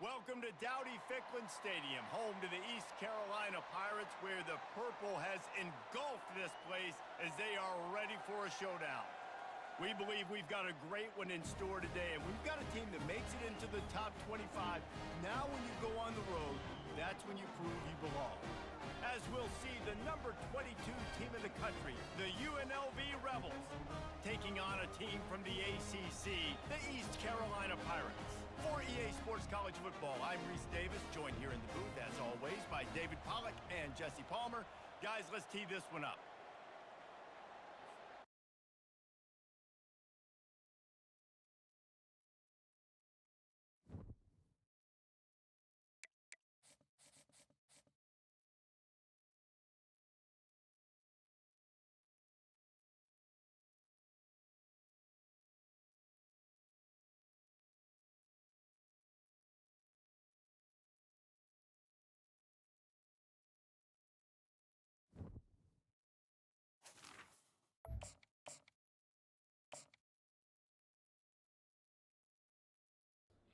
Welcome to Dowdy-Ficklin Stadium, home to the East Carolina Pirates, where the purple has engulfed this place as they are ready for a showdown. We believe we've got a great one in store today, and we've got a team that makes it into the top 25. Now when you go on the road, that's when you prove you belong. As we'll see, the number 22 team in the country, the UNLV Rebels, taking on a team from the ACC, the East Carolina Pirates. For EA Sports College Football, I'm Reese Davis, joined here in the booth, as always, by David Pollack and Jesse Palmer. Guys, let's tee this one up.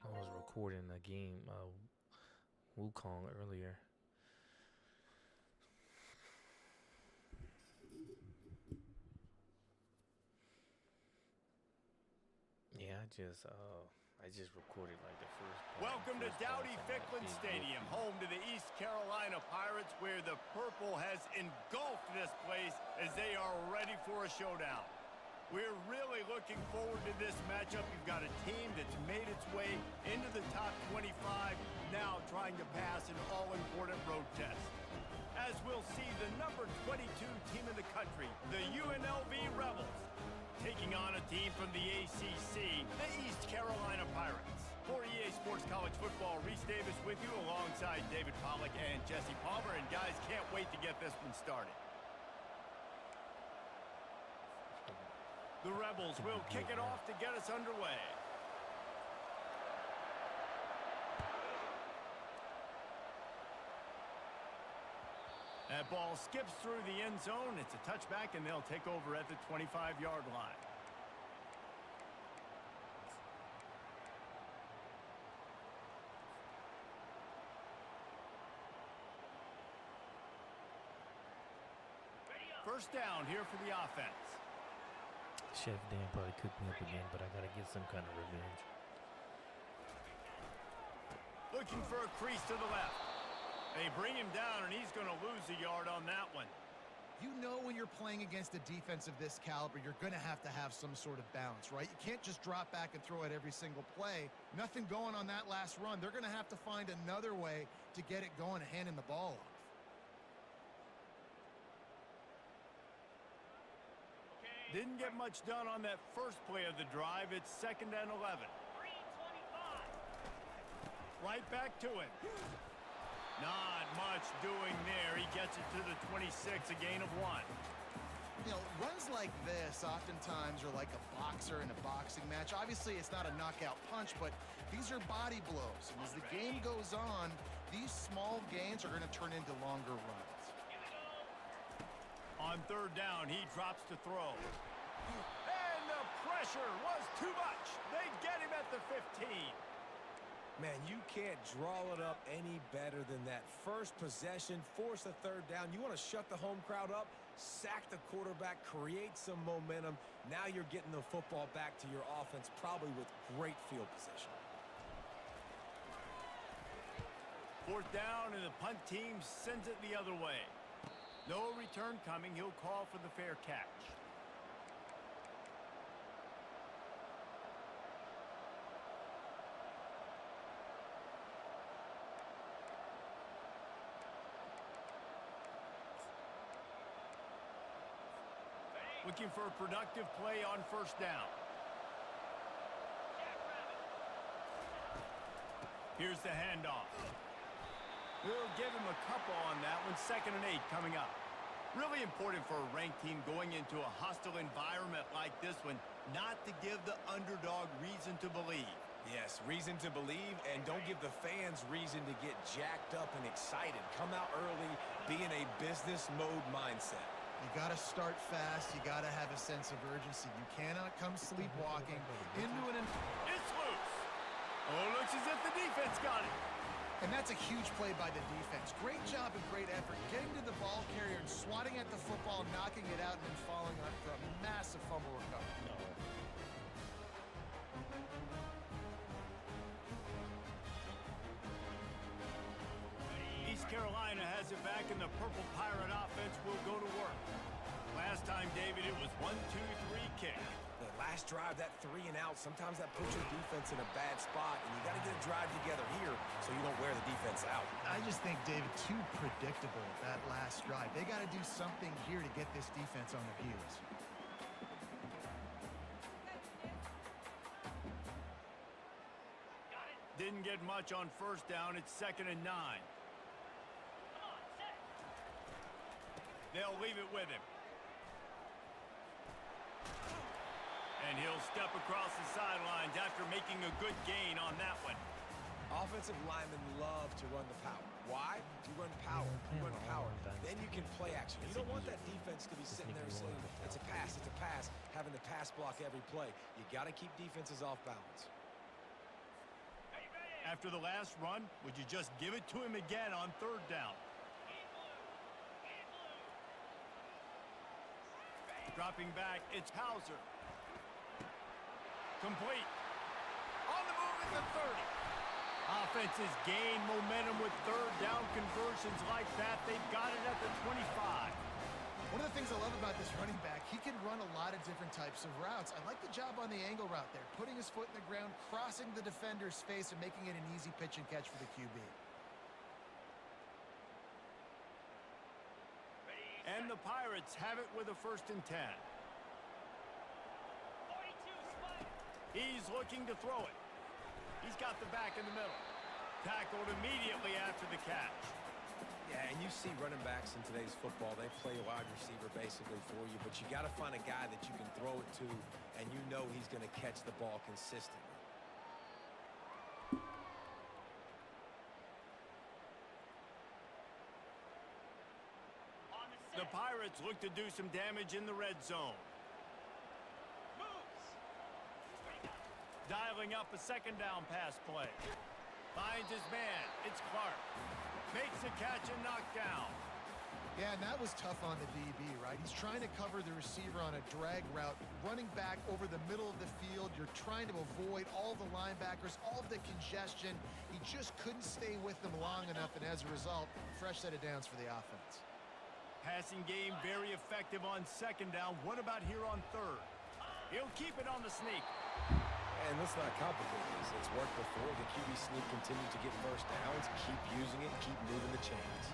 I was recording a game, Wukong earlier. Yeah, I just recorded like the first part. Welcome to Dowdy-Ficklin Stadium, home to the East Carolina Pirates, where the purple has engulfed this place as they are ready for a showdown. We're really looking forward to this matchup. You've got a team that's made its way into the top 25, now trying to pass an all-important road test. As we'll see, the number 22 team in the country, the UNLV Rebels, taking on a team from the ACC, the East Carolina Pirates. For EA Sports College Football, Reese Davis with you alongside David Pollack and Jesse Palmer. And guys, can't wait to get this one started. The Rebels will kick it off to get us underway. That ball skips through the end zone. It's a touchback, and they'll take over at the 25-yard line. First down here for the offense. Chef Dan probably cooked me up again, but I gotta get some kind of revenge. Looking for a crease to the left. They bring him down, and he's going to lose a yard on that one. You know when you're playing against a defense of this caliber, you're going to have some sort of balance, right? You can't just drop back and throw it every single play. Nothing going on that last run. They're going to have to find another way to get it going and handing the ball off. Didn't get much done on that first play of the drive. It's 2nd and 11. Right back to him. Not much doing there. He gets it to the 26, a gain of 1. You know, runs like this oftentimes are like a boxer in a boxing match. Obviously, it's not a knockout punch, but these are body blows. And as the game goes on, these small gains are going to turn into longer runs. On 3rd down, he drops to throw. And the pressure was too much. They get him at the 15. Man, you can't draw it up any better than that. First possession, force a 3rd down. You want to shut the home crowd up, sack the quarterback, create some momentum. Now you're getting the football back to your offense, probably with great field position. 4th down, and the punt team sends it the other way. No return coming. He'll call for the fair catch. Looking for a productive play on 1st down. Here's the handoff. We'll give him a couple on that one. 2nd and 8 coming up. Really important for a ranked team going into a hostile environment like this one, not to give the underdog reason to believe. Yes, reason to believe, and don't give the fans reason to get jacked up and excited. Come out early, be in a business mode mindset. You got to start fast. You got to have a sense of urgency. You cannot come sleepwalking into an... It's loose. Oh, looks as if the defense got it. And that's a huge play by the defense. Great job and great effort getting to the ball carrier and swatting at the football, knocking it out, and then falling on for a massive fumble recovery. No. East Carolina has it back, and the Purple Pirate offense will go to work. Last time, David, it was 1-2-3 kick. The last drive, that 3 and out, sometimes that puts your defense in a bad spot, and you got to get a drive together here so you don't wear the defense out. I just think, David, too predictable, that last drive. They got to do something here to get this defense on their heels. Didn't get much on first down. It's 2nd and 9. They'll leave it with him. And he'll step across the sidelines after making a good gain on that one. Offensive linemen love to run the power. Why? To run power. You run power. Then you can play action. You don't want that defense to be sitting there saying, it's a pass, having to pass block every play. You got to keep defenses off balance. After the last run, would you just give it to him again on 3rd down? Dropping back, it's Hauser. Complete. On the move at the 30. Offenses gain momentum with 3rd down conversions like that. They've got it at the 25. One of the things I love about this running back, he can run a lot of different types of routes. I like the job on the angle route there, putting his foot in the ground, crossing the defender's face, and making it an easy pitch and catch for the QB. And the Pirates have it with a 1st and 10. He's looking to throw it. He's got the back in the middle. Tackled immediately after the catch. Yeah, and you see running backs in today's football, they play a wide receiver basically for you, but you got to find a guy that you can throw it to, and you know he's going to catch the ball consistently. The Pirates look to do some damage in the red zone. Dialing up a 2nd down pass play. Finds his man. It's Clark. Makes a catch and knocked down. Yeah, and that was tough on the DB, right? He's trying to cover the receiver on a drag route, running back over the middle of the field. You're trying to avoid all the linebackers, all of the congestion. He just couldn't stay with them long enough, and as a result, fresh set of downs for the offense. Passing game very effective on 2nd down. What about here on 3rd? He'll keep it on the sneak. And let's not complicate this. It's worked before. The QB sneak continues to get 1st downs. Keep using it. Keep moving the chains.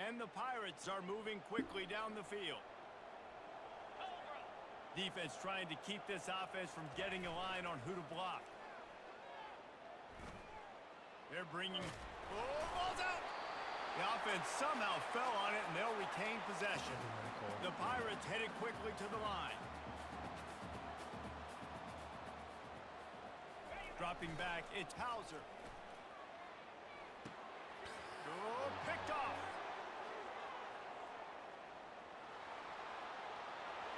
And the Pirates are moving quickly down the field. Defense trying to keep this offense from getting a line on who to block. They're bringing... Oh, ball's out! The offense somehow fell on it, and they'll retain possession. The Pirates headed quickly to the line. Dropping back, it's Hauser. Oh, picked off.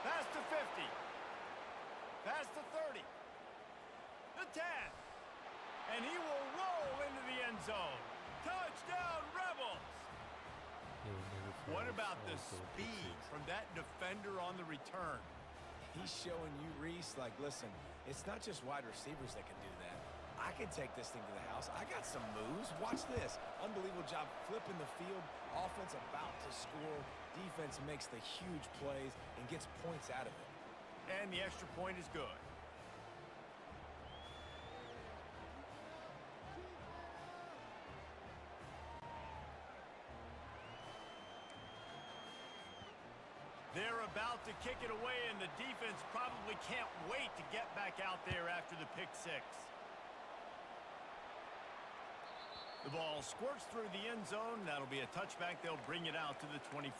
Pass to 50. Pass to 30. The 10. And he will roll into the end zone. Touchdown, Rebels! What about the speed from that defender on the return? He's showing you, Reese, like, listen, it's not just wide receivers that can do that. I can take this thing to the house. I got some moves. Watch this. Unbelievable job flipping the field. Offense about to score. Defense makes the huge plays and gets points out of it. And the extra point is good. They're about to kick it away, and the defense probably can't wait to get back out there after the pick 6. The ball squirts through the end zone. That'll be a touchback. They'll bring it out to the 25.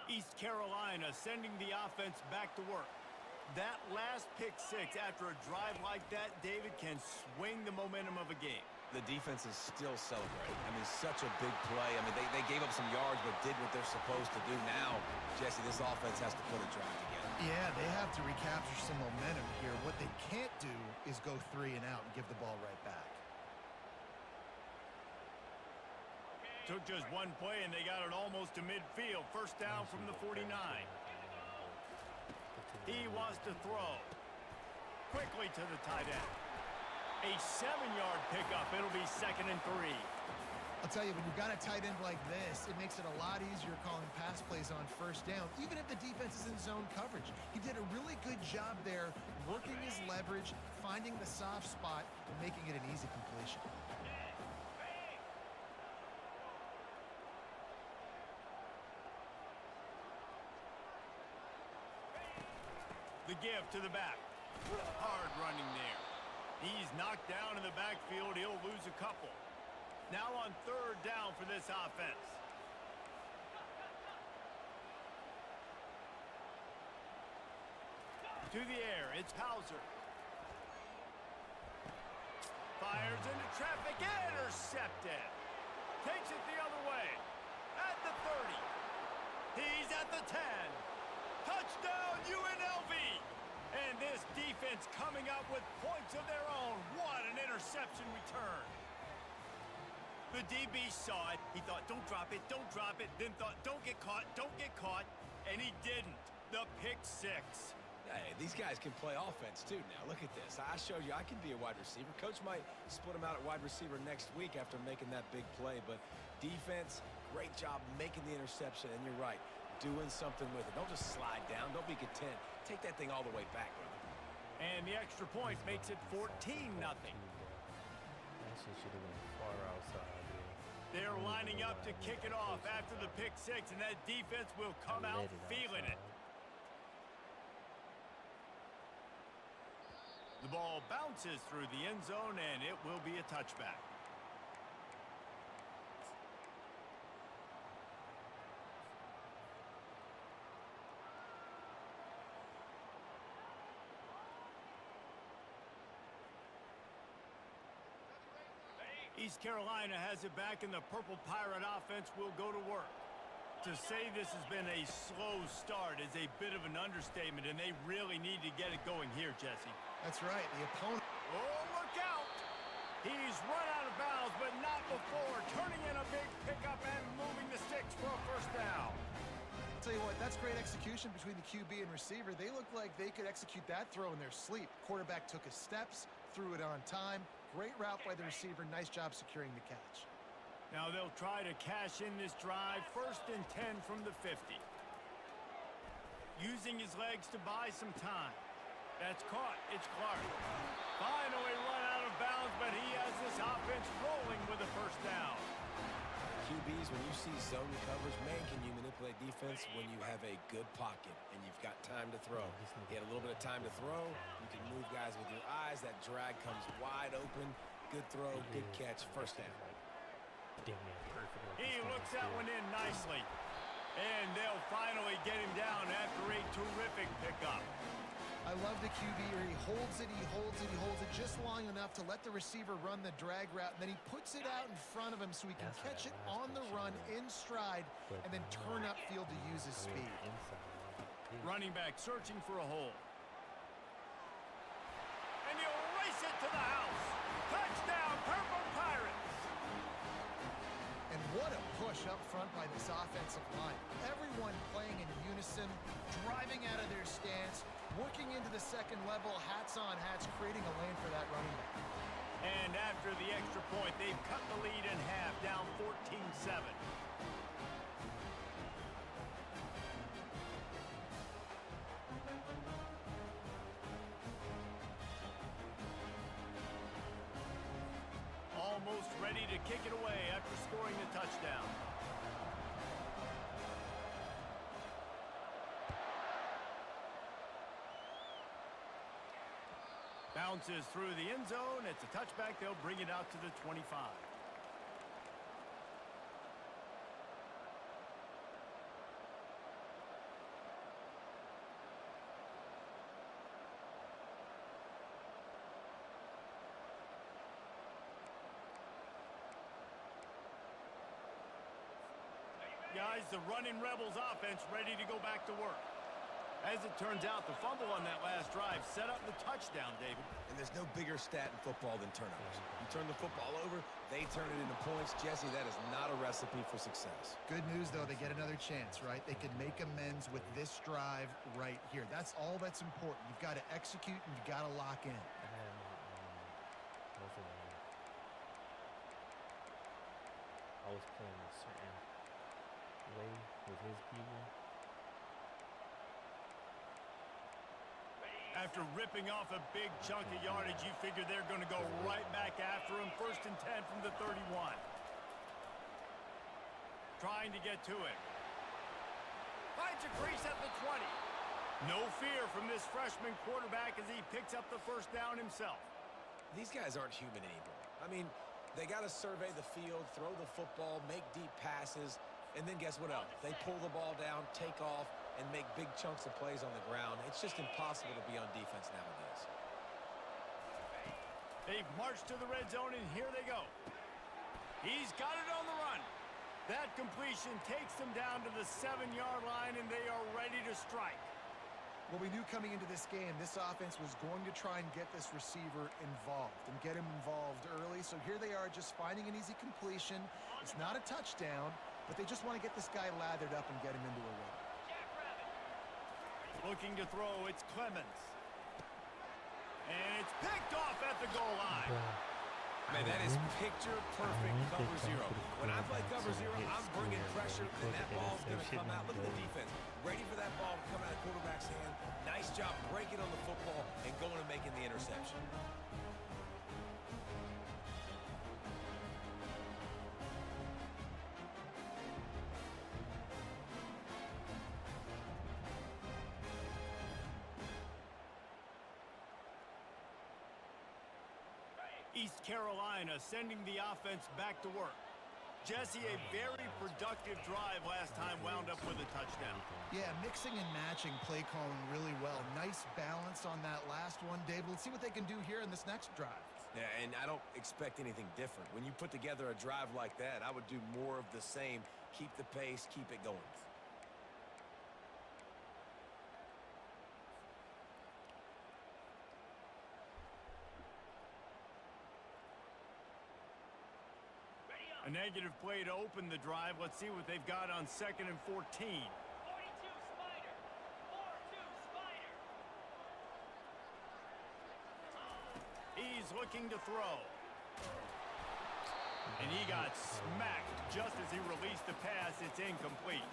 East Carolina sending the offense back to work. That last pick six after a drive like that, David, can swing the momentum of a game. The defense is still celebrating. I mean, such a big play. I mean, they gave up some yards but did what they're supposed to do. Now, Jesse, this offense has to put a drive together. Yeah, they have to recapture some momentum here. What they can't do is go 3 and out and give the ball right back. Took just one play, and they got it almost to midfield. First down from the 49. He wants to throw. Quickly to the tight end. A 7-yard pickup. It'll be 2nd and 3. I'll tell you, when you've got a tight end like this, it makes it a lot easier calling pass plays on first down, even if the defense is in zone coverage. He did a really good job there, working his leverage, finding the soft spot, and making it an easy completion. The give to the back. Hard running there. He's knocked down in the backfield. He'll lose a couple. Now on 3rd down for this offense. To the air, it's Hauser. Fires into traffic, intercepted. Takes it the other way. At the 30. He's at the 10. Touchdown, UNLV! And this defense coming up with points of their own. What an interception return. The DB saw it. He thought, don't drop it, don't drop it. Then thought, don't get caught, don't get caught. And he didn't. The pick 6. Hey, these guys can play offense, too, now. Look at this. I showed you I can be a wide receiver. Coach might split him out at wide receiver next week after making that big play. But defense, great job making the interception. And you're right, doing something with it. Don't just slide down. Don't be content. Take that thing all the way back, brother. And the extra point makes it 14-0. Actually should have went far outside. They're lining up to kick it off after the pick 6, and that defense will come out feeling it. The ball bounces through the end zone, and it will be a touchback. East Carolina has it back, and the Purple Pirate offense will go to work. To say this has been a slow start is a bit of an understatement, and they really need to get it going here, Jesse. That's right. The opponent... Oh, look out! He's run out of bounds, but not before. Turning in a big pickup and moving the sticks for a first down. I'll tell you what, that's great execution between the QB and receiver. They look like they could execute that throw in their sleep. Quarterback took his steps, threw it on time. Great route by the receiver. Nice job securing the catch. Now they'll try to cash in this drive. 1st and 10 from the 50. Using his legs to buy some time. That's caught. It's Clark. Finally run out of bounds, but he has this offense rolling with a first down. QBs, when you see zone coverage, man, can you manipulate defense when you have a good pocket and you've got time to throw. He had a little bit of time to throw. You can move guys with your eyes. That drag comes wide open. Good throw, good catch, first down. He looks that one in nicely. And they'll finally get him down after a terrific pickup. I love the QB here. He holds it, he holds it, he holds it just long enough to let the receiver run the drag route, and then he puts it out in front of him so he can catch it on the run in stride and then turn upfield to use his speed. Running back searching for a hole. And he'll race it to the house. Touchdown, Purple Pirates! And what a push up front by this offensive line. Everyone playing in unison, driving out of their stance, working into the second level, hats on hats, creating a lane for that running back. And after the extra point, they've cut the lead in half, down 14-7. Almost ready to kick it away after scoring the touchdown. Bounces through the end zone. It's a touchback. They'll bring it out to the 25. Guys, the running Rebels offense ready to go back to work. As it turns out, the fumble on that last drive set up the touchdown, David. And there's no bigger stat in football than turnovers. You turn the football over, they turn it into points. Jesse, that is not a recipe for success. Good news, though, they get another chance, right? They can make amends with this drive right here. That's all that's important. You've got to execute and you've got to lock in. I was playing a certain way with his people. After ripping off a big chunk of yardage, you figure they're going to go right back after him. 1st and 10 from the 31. Trying to get to it. Finds a crease at the 20. No fear from this freshman quarterback as he picks up the first down himself. These guys aren't human anymore. I mean, they got to survey the field, throw the football, make deep passes, and then guess what else? They pull the ball down, take off, and make big chunks of plays on the ground. It's just impossible to be on defense nowadays. They've marched to the red zone, and here they go. He's got it on the run. That completion takes them down to the 7-yard line, and they are ready to strike. Well, we knew coming into this game, this offense was going to try and get this receiver involved and get him involved early. So here they are just finding an easy completion. It's not a touchdown, but they just want to get this guy lathered up and get him into a rhythm. Looking to throw, it's Clemens. And it's picked off at the goal line. Man, that is picture-perfect cover zero. When I play cover zero, I'm bringing pressure, and that ball's going to come out. Look at the defense. Ready for that ball to come out of the quarterback's hand. Nice job breaking on the football and going and making the interception. East Carolina sending the offense back to work. Jesse, a very productive drive last time, wound up with a touchdown. Yeah, mixing and matching play calling really well. Nice balance on that last one, Dave. Let's see what they can do here in this next drive. Yeah, and I don't expect anything different. When you put together a drive like that, I would do more of the same. Keep the pace, keep it going. A negative play to open the drive. Let's see what they've got on 2nd and 14. 42 Spider. 4-2 Spider. He's looking to throw. And he got smacked just as he released the pass. It's incomplete.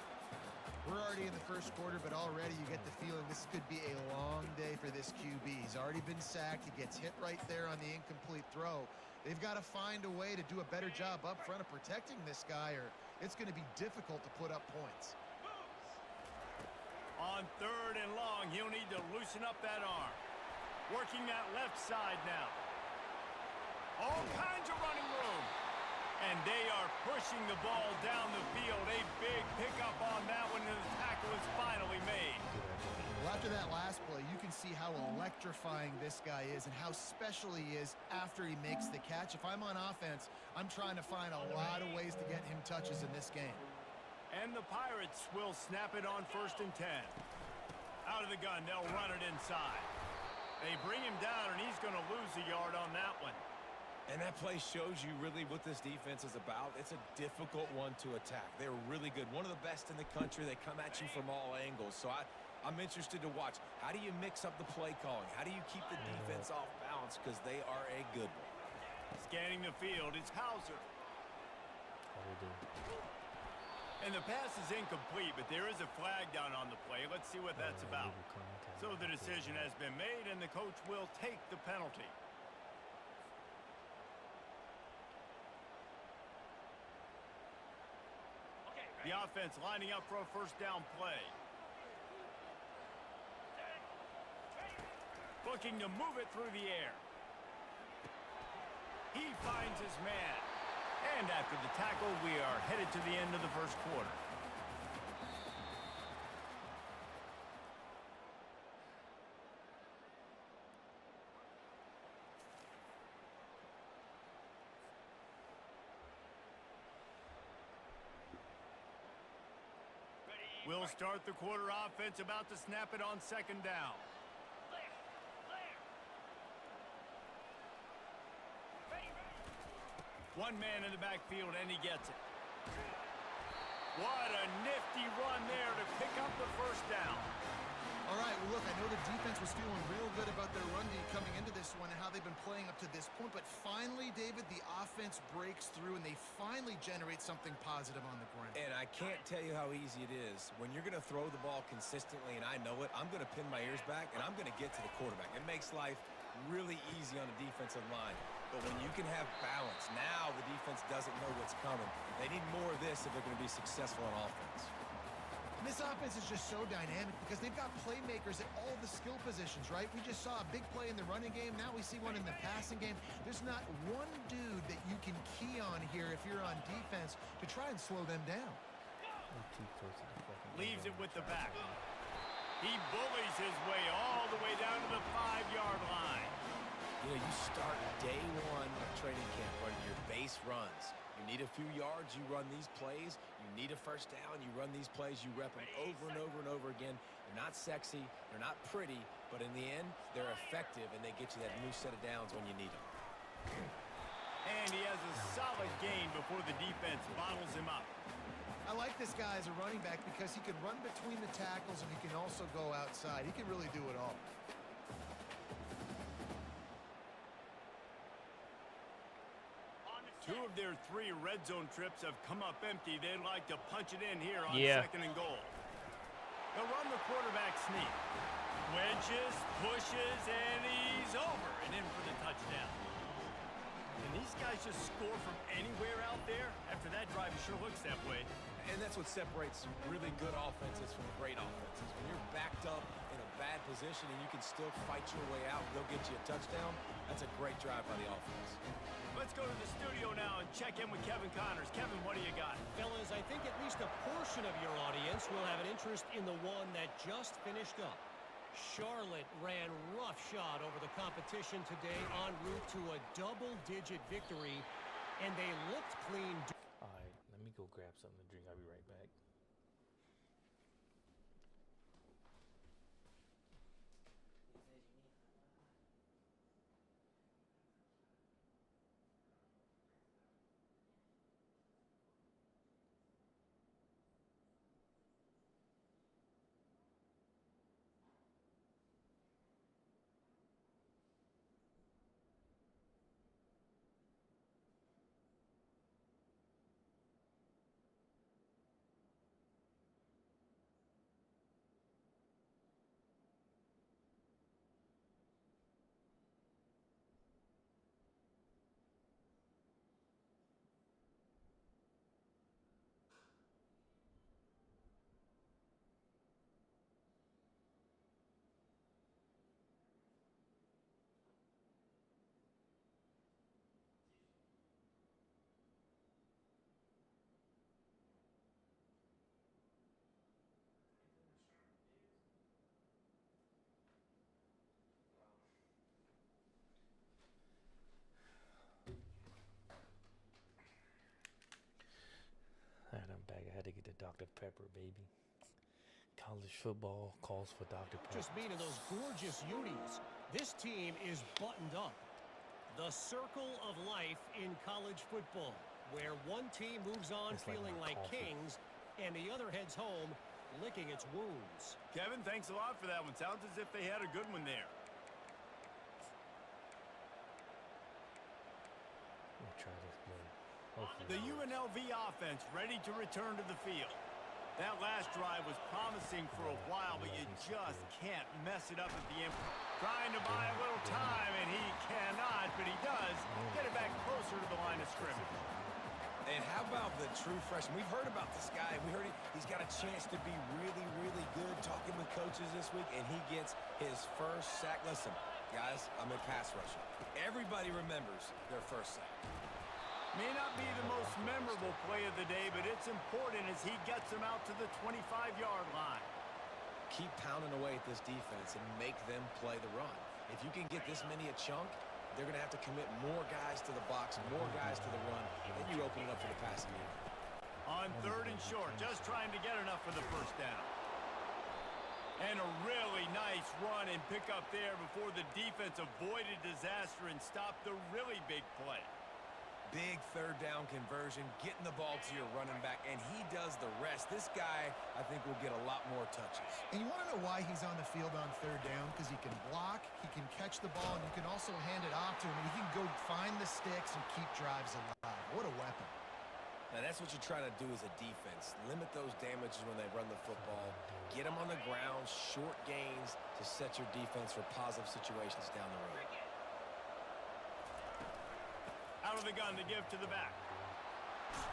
We're already in the first quarter, but already you get the feeling this could be a long day for this QB. He's already been sacked. He gets hit right there on the incomplete throw. They've got to find a way to do a better job up front of protecting this guy, or it's going to be difficult to put up points. On 3rd and long, he'll need to loosen up that arm. Working that left side now. All kinds of running room. And they are pushing the ball down the field. A big pickup on that one, and the tackle is finally made. Well, after that last play, you can see how electrifying this guy is and how special he is after he makes the catch. If I'm on offense, I'm trying to find a lot of ways to get him touches in this game. And the Pirates will snap it on 1st and 10. Out of the gun, they'll run it inside. They bring him down, and he's going to lose a yard on that one. And that play shows you really what this defense is about. It's a difficult one to attack. They're really good. One of the best in the country. They come at you from all angles. So I'm interested to watch. How do you mix up the play calling? How do you keep the defense off balance? Because they are a good one. Scanning the field, it's Hauser. And the pass is incomplete, but there is a flag down on the play. Let's see what that's about. So the decision has been made, and the coach will take the penalty. The offense lining up for a first down play. Looking to move it through the air. He finds his man. And after the tackle, we are headed to the end of the first quarter. We'll start the quarter offense, about to snap it on second down. One man in the backfield, and he gets it. What a nifty run there to pick up the first down. All right, well, look, I know the defense was feeling real good about their run D coming into this one and how they've been playing up to this point, but finally, David, the offense breaks through, and they finally generate something positive on the ground. And I can't tell you how easy it is. When you're going to throw the ball consistently, and I know it, I'm going to pin my ears back, and I'm going to get to the quarterback. It makes life really easy on the defensive line. But when you can have balance, now the defense doesn't know what's coming. They need more of this if they're going to be successful on offense. This offense is just so dynamic because they've got playmakers at all the skill positions, right? We just saw a big play in the running game. Now we see one in the passing game. There's not one dude that you can key on here if you're on defense to try and slow them down. Leaves it with the back. He bullies his way all the way down to the 5-yard line. You know, you start day one of training camp running your base runs. You need a few yards, you run these plays. You need a first down, you run these plays. You rep them over and over and over again. They're not sexy, they're not pretty, but in the end, they're effective, and they get you that new set of downs when you need them. And he has a solid gain before the defense bottles him up. I like this guy as a running back because he can run between the tackles and he can also go outside. He can really do it all. Two of their 3 red zone trips have come up empty. They'd like to punch it in here on second and goal. They'll run the quarterback sneak. Wedges, pushes, and he's over and in for the touchdown. And these guys just score from anywhere out there. After that drive, it sure looks that way. And that's what separates really good offenses from great offenses. When you're backed up in a bad position and you can still fight your way out, they'll get you a touchdown. That's a great drive by the offense. Let's go to the studio now and check in with Kevin Connors. Kevin, what do you got? Fellas, I think at least a portion of your audience will have an interest in the one that just finished up. Charlotte ran roughshod over the competition today en route to a double-digit victory, and they looked clean. All right, let me go grab something to drink. I'll be right back. I'm back. I had to get the Dr. Pepper, baby. College football calls for Dr. Pepper. Just meaning those gorgeous unis. This team is buttoned up. The circle of life in college football, where one team moves on feeling like kings, and the other heads home licking its wounds. Kevin, thanks a lot for that one. Sounds as if they had a good one there. Let me try this one. The UNLV offense ready to return to the field. That last drive was promising for a while, but you just can't mess it up at the end. Trying to buy a little time, and he cannot, but he does get it back closer to the line of scrimmage. And how about the true freshman? We've heard about this guy. We heard he's got a chance to be really, really good. Talking with coaches this week, and he gets his first sack. Listen, guys, I'm a pass rusher. Everybody remembers their first sack. May not be the most memorable play of the day, but it's important as he gets them out to the 25-yard line. Keep pounding away at this defense and make them play the run. If you can get this many a chunk, they're going to have to commit more guys to the box, more guys to the run, then you open it up for the passing game. On 3rd and short, just trying to get enough for the first down. And a really nice run and pick up there before the defense avoided disaster and stopped the really big play. Big 3rd down conversion, getting the ball to your running back, and he does the rest. This guy, I think, will get a lot more touches. And you want to know why he's on the field on 3rd down? Because he can block, he can catch the ball, and you can also hand it off to him. And he can go find the sticks and keep drives alive. What a weapon. Now, that's what you're trying to do as a defense. Limit those damages when they run the football. Get them on the ground, short gains to set your defense for positive situations down the road. Out of the gun to give to the back.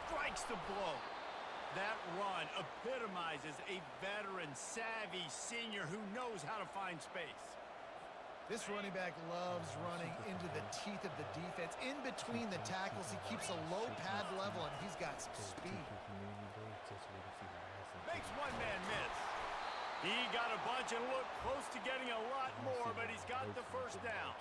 Strikes the blow. That run epitomizes a veteran, savvy senior who knows how to find space. This running back loves running into the teeth of the defense. In between the tackles, he keeps a low pad level, and he's got some speed. Makes one man miss. He got a bunch and looked close to getting a lot more, but he's got the first down.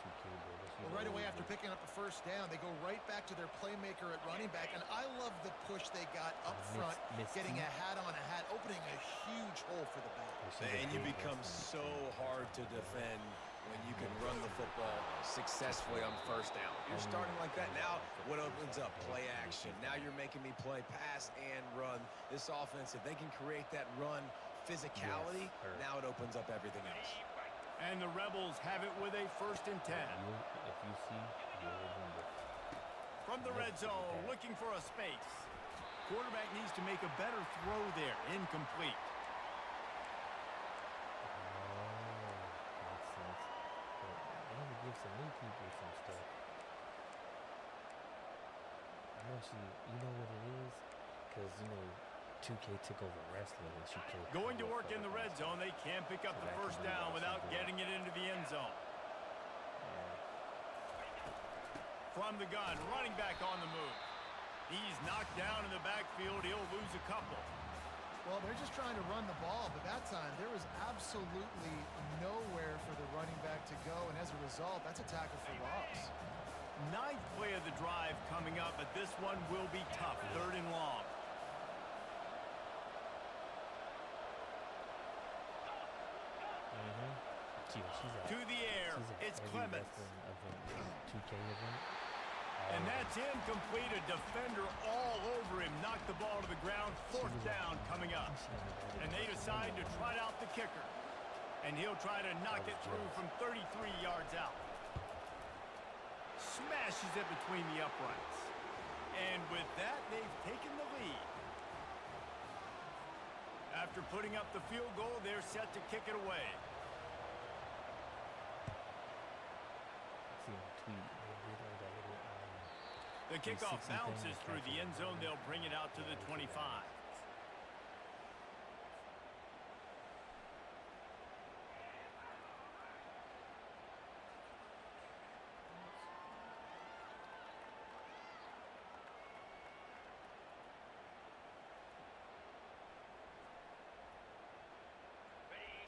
Well, right away after picking up the first down, they go right back to their playmaker at running back, and I love the push they got up front, getting a hat on a hat, opening a huge hole for the back. And you become so hard to defend when you can run the football successfully on 1st down. You're starting like that. Now, what opens up? Play action. Now you're making me play pass and run. This offense, if they can create that run physicality, now it opens up everything else. And the Rebels have it with a 1st and 10. If you see, you'll remember. From the red zone, looking for a space. Quarterback needs to make a better throw there. Incomplete. Makes sense. But they need to give some new people some stuff. I know you know what it is? Because, 2K took over wrestling and she played. Going to work in the red zone, they can't pick up the first down without getting it into the end zone. From the gun, running back on the move. He's knocked down in the backfield. He'll lose a couple. Well, they're just trying to run the ball, but that time there was absolutely nowhere for the running back to go, and as a result, that's a tackle for loss. 9th play of the drive coming up, but this one will be tough. 3rd and long. To the air, it's Clemens. 2K event. And that's incomplete. A defender all over him. Knocked the ball to the ground. 4th down coming up. And they decide to trot out the kicker. And he'll try to knock it through from 33 yards out. Smashes it between the uprights. And with that, they've taken the lead. After putting up the field goal, they're set to kick it away. The kickoff bounces through the end zone. They'll bring it out to the 25.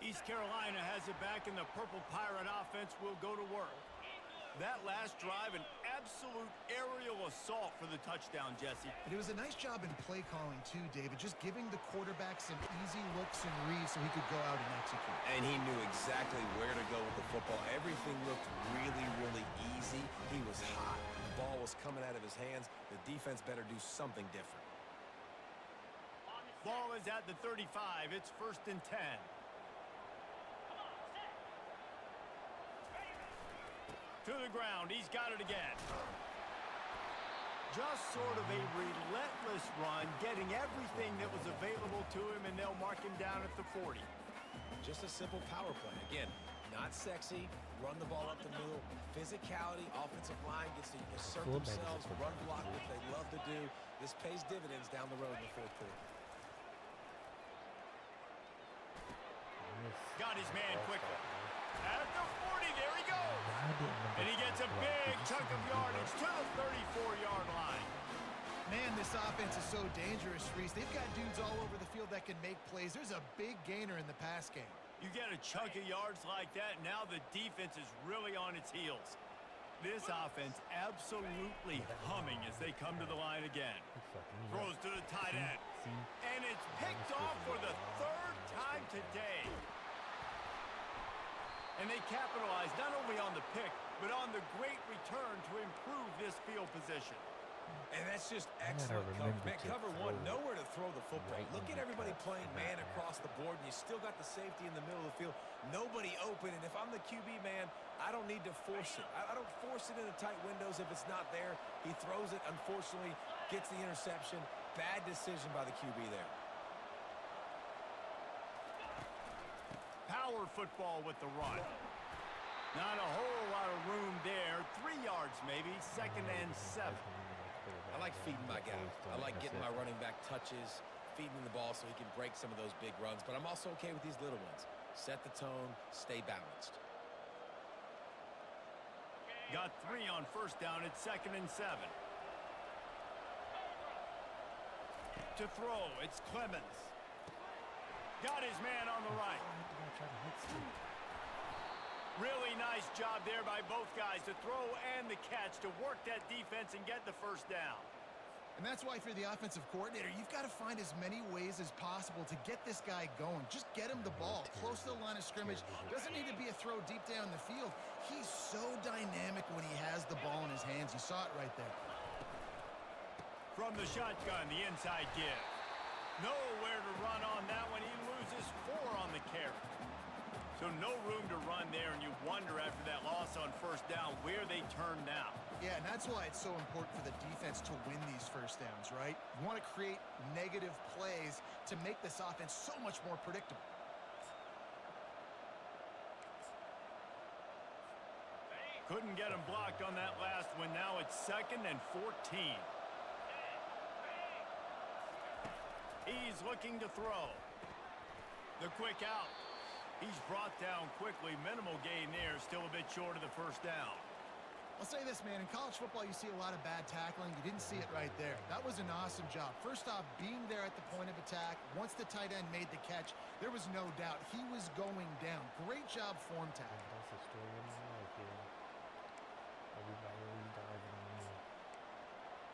East Carolina has it back, and the Purple Pirate offense will go to work. That last drive, an absolute aerial assault for the touchdown, Jesse. But it was a nice job in play calling, too, David, just giving the quarterback some easy looks and reads so he could go out and execute. And he knew exactly where to go with the football. Everything looked really, really easy. He was hot. The ball was coming out of his hands. The defense better do something different. Ball is at the 35. It's 1st and 10. To the ground. He's got it again. Just sort of a relentless run, getting everything that was available to him, and they'll mark him down at the 40. Just a simple power play. Again, not sexy. Run the ball up the middle. Physicality. Offensive line gets to assert themselves, run block, what they love to do. This pays dividends down the road in the 4th quarter. Got his man quickly. At the 40, there he goes. And he gets a big chunk of yardage to the 34-yard line. Man, this offense is so dangerous, Reese. They've got dudes all over the field that can make plays. There's a big gainer in the pass game. You get a chunk of yards like that, now the defense is really on its heels. This offense absolutely humming as they come to the line again. Throws to the tight end. see. And it's picked off for the third time today. And they capitalize not only on the pick, but on the great return to improve this field position. And that's just excellent coverage. Man, cover one, nowhere to throw the football. Look at everybody playing man across the board, and you still got the safety in the middle of the field. Nobody open, and if I'm the QB, man, I don't need to force it. I don't force it into tight windows if it's not there. He throws it, unfortunately, gets the interception. Bad decision by the QB there. Power football with the run. Not a whole lot of room there. 3 yards maybe, 2nd and 7. I like feeding my guy. I like getting my running back touches, feeding him the ball so he can break some of those big runs. But I'm also okay with these little ones. Set the tone, stay balanced. Got 3 on 1st down. It's 2nd and 7. To throw, it's Clemens. Got his man on the right. Really nice job there by both guys to throw and the catch to work that defense and get the 1st down. And that's why if you're the offensive coordinator, you've got to find as many ways as possible to get this guy going. Just get him the ball close to the line of scrimmage. Doesn't need to be a throw deep down the field. He's so dynamic when he has the ball in his hands. You saw it right there. From the shotgun, the inside give. Nowhere to run on that one. He loses 4 on the carry. So no room to run there, and you wonder after that loss on 1st down where they turn now. Yeah, and that's why it's so important for the defense to win these 1st downs, right? You want to create negative plays to make this offense so much more predictable. Couldn't get him blocked on that last one. Now it's 2nd and 14. He's looking to throw. The quick out. He's brought down quickly. Minimal gain there. Still a bit short of the 1st down. I'll say this, man. In college football, you see a lot of bad tackling. You didn't see it right there. That was an awesome job. First off, being there at the point of attack. Once the tight end made the catch, there was no doubt he was going down. Great job form tackling. That's a story of my life here. Everybody really diving on me.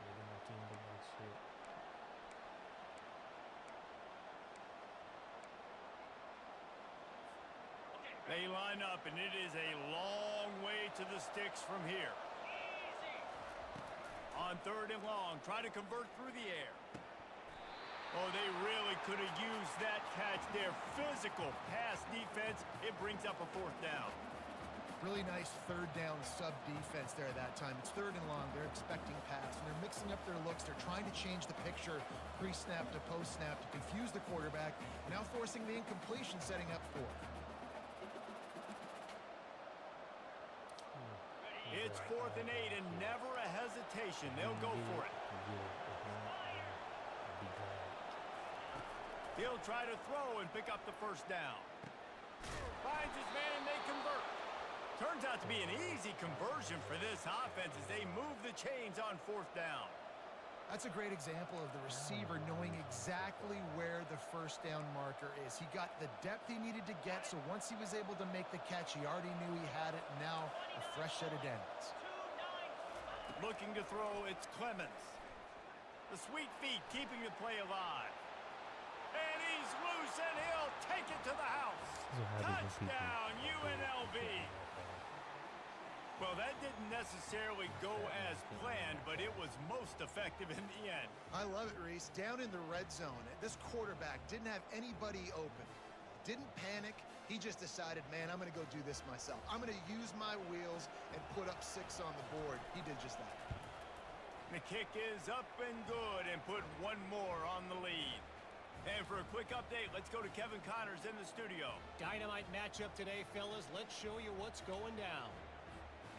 Making my team look like shit. They line up, and it is a long way to the sticks from here. On 3rd and long, try to convert through the air. Oh, they really could have used that catch there. Physical pass defense. It brings up a 4th down. Really nice 3rd down sub defense there that time. It's 3rd and long. They're expecting pass, and they're mixing up their looks. They're trying to change the picture pre-snap to post-snap to confuse the quarterback, now forcing the incompletion, setting up 4th. It's 4th and 8, and never a hesitation. They'll go for it. He'll try to throw and pick up the 1st down. Finds his man, and they convert. Turns out to be an easy conversion for this offense as they move the chains on 4th down. That's a great example of the receiver knowing exactly where the 1st down marker is. He got the depth he needed to get, so once he was able to make the catch, he already knew he had it. Now, a fresh set of downs. Looking to throw, it's Clemens. The sweet feet keeping the play alive. And he's loose, and he'll take it to the house. Touchdown, UNLV. Well, that didn't necessarily go as planned, but it was most effective in the end. I love it, Reese. Down in the red zone, this quarterback didn't have anybody open. Didn't panic. He just decided, man, I'm going to go do this myself. I'm going to use my wheels and put up 6 on the board. He did just that. The kick is up and good, and put 1 more on the lead. And for a quick update, let's go to Kevin Connors in the studio. Dynamite matchup today, fellas. Let's show you what's going down.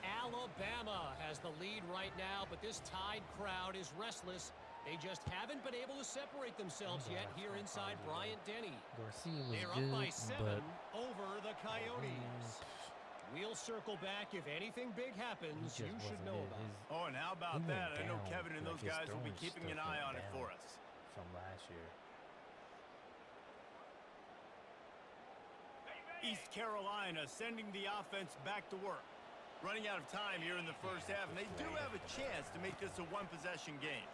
Alabama has the lead right now, but this Tide crowd is restless. They just haven't been able to separate themselves yet here inside Bryant-Denny. They're up by 7 over the Coyotes. We'll circle back. If anything big happens, you should know about it. Oh, and how about that? I know Kevin and those guys will be keeping an eye on it for us. From last year. East Carolina sending the offense back to work. Running out of time here in the 1st half, and they do have a chance to make this a 1-possession game.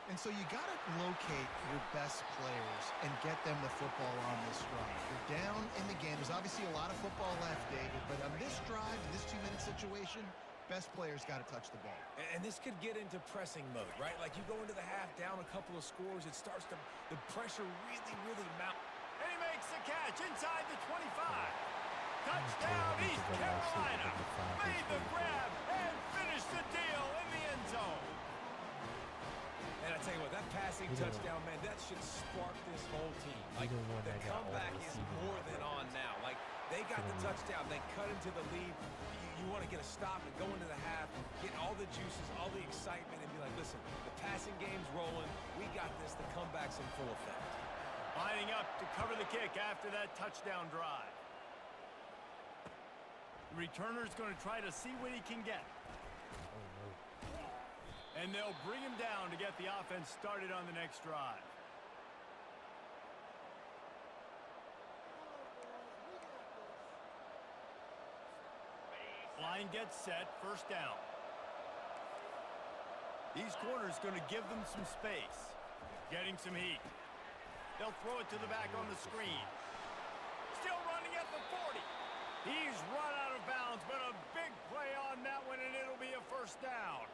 And so you got to locate your best players and get them the football on this drive. You're down in the game. There's obviously a lot of football left, David, but on this drive, in this 2-minute situation, best players got to touch the ball. And this could get into pressing mode, right? Like you go into the half down a couple of scores, it starts to, the pressure really mount. And he makes the catch inside the 25. Touchdown, East Carolina. Made the grab and finished the deal in the end zone. And I tell you what, that passing touchdown, man, that should spark this whole team. Like, the comeback is more than on now. Like, they got the touchdown. They cut into the lead. You want to get a stop and go into the half, get all the juices, all the excitement, and be like, listen, the passing game's rolling. We got this. The comeback's in full effect. Lining up to cover the kick after that touchdown drive. The returner's going to try to see what he can get. And they'll bring him down to get the offense started on the next drive. Line gets set, first down. These corners going to give them some space. Getting some heat. They'll throw it to the back on the screen. Still running at the 40. He's run out of bounds, but a big play on that one, and it'll be a first down.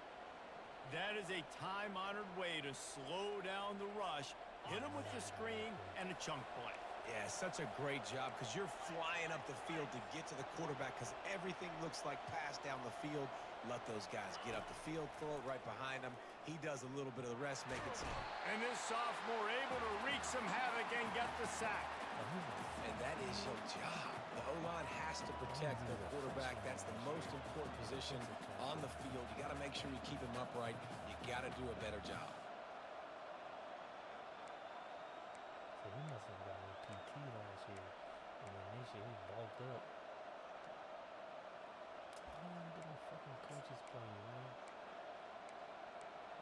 That is a time-honored way to slow down the rush, hit him with the screen, and a chunk play. Yeah, such a great job because you're flying up the field to get to the quarterback because everything looks like pass down the field. Let those guys get up the field, throw it right behind him. He does a little bit of the rest, make it simple. And this sophomore able to wreak some havoc and get the sack. And that is your job. The O-line has to protect their quarterback. That's the most important position on the field. You got to make sure you keep him upright. You got to do a better job. So he must have gotten a PT last year. And then this year he bulked up. How long did my fucking coaches play, man?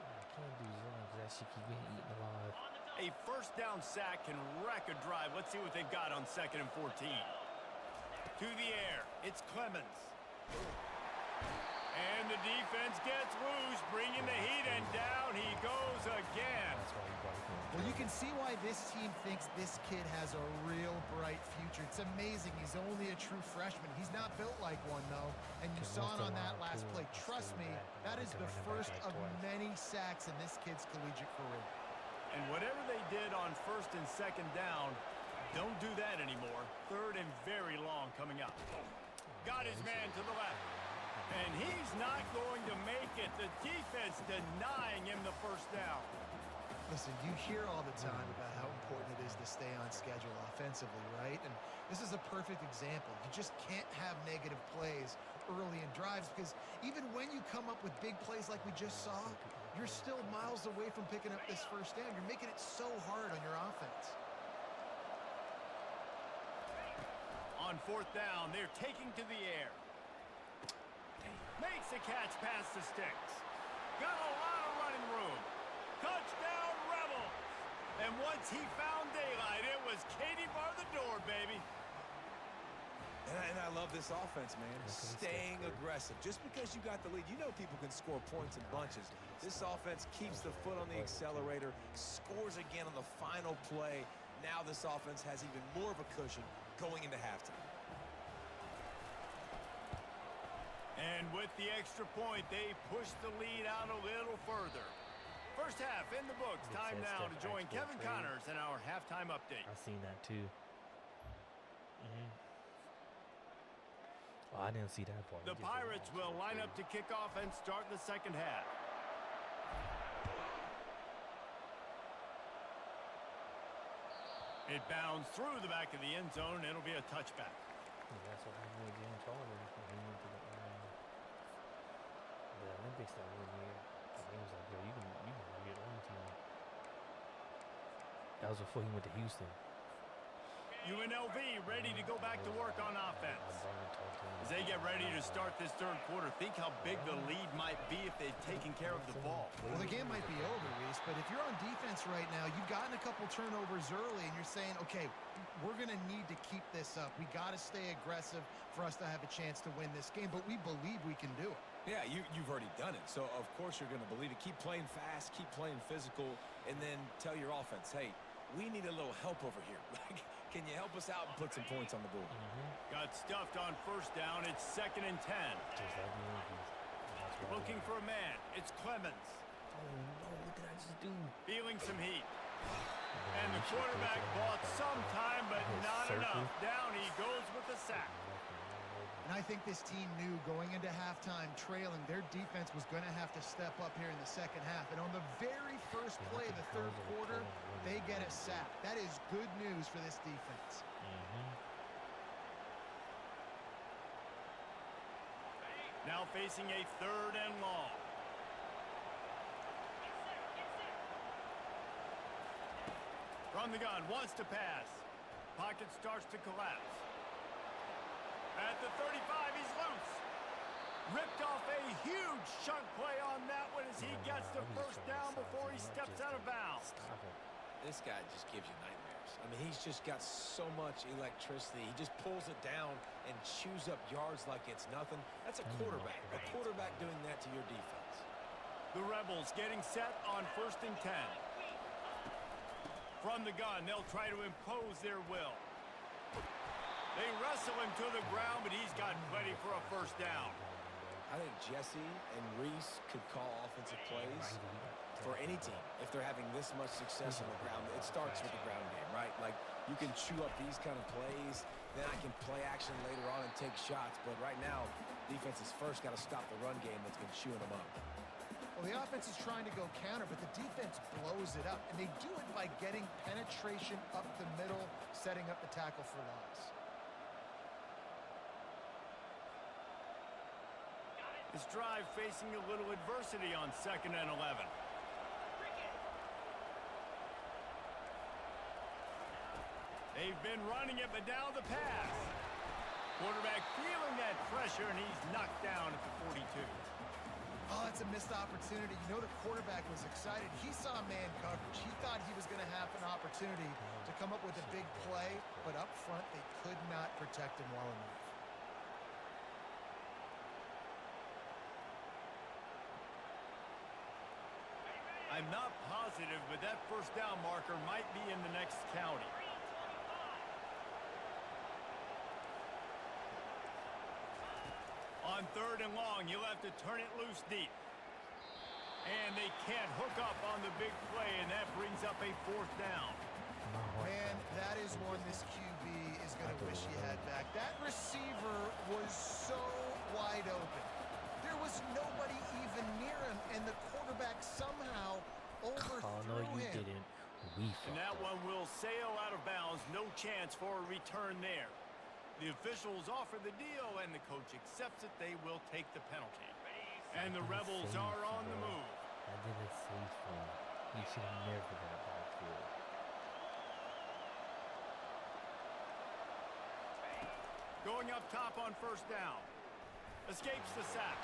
I can't do zone because that shit keep getting eaten alive. A first down sack can wreck a drive. Let's see what they've got on 2nd and 14. To the air, it's Clemens. And the defense gets loose, bringing the heat, and down he goes again. That's why he brought him. Well, you can see why this team thinks this kid has a real bright future. It's amazing. He's only a true freshman. He's not built like one, though. And you saw it on that last play. Trust me, that is the first of many sacks in this kid's collegiate career. And whatever they did on 1st and 2nd down, don't do that anymore. 3rd and very long coming up. Got his man to the left. And he's not going to make it. The defense denying him the first down. Listen, you hear all the time about how important it is to stay on schedule offensively, right? And this is a perfect example. You just can't have negative plays early in drives because even when you come up with big plays like we just saw, you're still miles away from picking up this first down. You're making it so hard on your offense. On 4th down, they're taking to the air. Makes a catch past the sticks. Got a lot of running room. Touchdown, Rebels. And once he found daylight, it was Katie bar the door, baby. And I love this offense, man. Staying aggressive. Just because you got the lead, you know people can score points in bunches. This offense keeps the foot on the accelerator, scores again on the final play. Now this offense has even more of a cushion going into halftime. And with the extra point, they push the lead out a little further. First half in the books. Time now to join Kevin Connors in our halftime update. I seen that too. Oh, I didn't see that part. The Pirates will line up to kick off and start the 2nd half. It bounds through the back of the end zone. It'll be a touchback. Yeah, that's what happened with James Harden when he went to the Olympics that 1 year. And he was like, "Yo, you can have your own team." That was before he went to Houston. UNLV ready to go back to work on offense. As they get ready to start this 3rd quarter, think how big the lead might be if they'd taken care of the ball. Well, the game might be over, Reese, but if you're on defense right now, you've gotten a couple turnovers early, and you're saying, okay, we're going to need to keep this up. We got to stay aggressive for us to have a chance to win this game, but we believe we can do it. Yeah, you've already done it, so of course you're going to believe it. Keep playing fast, keep playing physical, and then tell your offense, hey, we need a little help over here. Can you help us out and put some points on the board? Got stuffed on first down. It's 2nd and 10. Just like the movies. That's what I Looking like. for a man. It's Clemens. Oh no, what did I just do? Feeling some heat. Man, And the we should quarterback take it bought out. some time, but His not circle. enough. Down he goes with the sack. And I think this team knew going into halftime trailing, their defense was going to have to step up here in the second half. And on the very first play of the third quarter, they get a sack. That is good news for this defense. Now facing a 3rd and long. From the gun, wants to pass. Pocket starts to collapse. At the 35, he's loose. Ripped off a huge chunk play on that one as he gets the first down before he steps out of bounds. Stop it. This guy just gives you nightmares. I mean, he's just got so much electricity. He just pulls it down and chews up yards like it's nothing. That's a quarterback. A quarterback doing that to your defense. The Rebels getting set on 1st and 10. From the gun, they'll try to impose their will. They wrestle him to the ground, but he's got plenty for a first down. I think Jesse and Reese could call offensive plays for any team. If they're having this much success on the ground, it starts with the ground game, right? Like, you can chew up these kind of plays, then I can play action later on and take shots. But right now, defense has first got to stop the run game that's been chewing them up. Well, the offense is trying to go counter, but the defense blows it up. And they do it by getting penetration up the middle, setting up the tackle for loss. This drive facing a little adversity on 2nd and 11. They've been running it, but now the pass. Quarterback feeling that pressure, and he's knocked down at the 42. Oh, that's a missed opportunity. You know, the quarterback was excited. He saw man coverage. He thought he was going to have an opportunity to come up with a big play, but up front, they could not protect him well enough. I'm not positive, but that first down marker might be in the next county. On 3rd and long, you'll have to turn it loose deep. And they can't hook up on the big play, and that brings up a 4th down. Man, that is one this QB is going to wish he had back. That receiver was so wide open. There was nobody even near him, and the quarterback somehow overthrew Oh, no, you him. didn't. We And that one will sail out of bounds. No chance for a return there. The officials offer the deal, and the coach accepts it. They will take the penalty. And the Rebels are on the move. I didn't say for him. He should have never got backfield. Going up top on first down. Escapes the sack.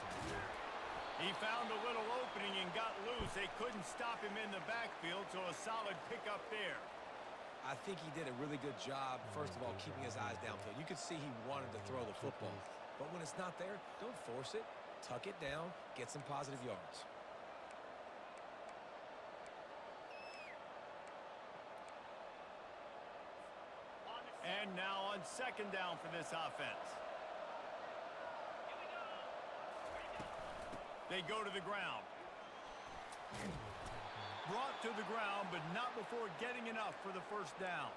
He found a little opening and got loose. They couldn't stop him in the backfield, so a solid pickup there. I think he did a really good job, first of all, keeping his eyes downfield. You could see he wanted to throw the football. But when it's not there, don't force it. Tuck it down. Get some positive yards. And now on 2nd down for this offense. They go to the ground. Brought to the ground, but not before getting enough for the first down.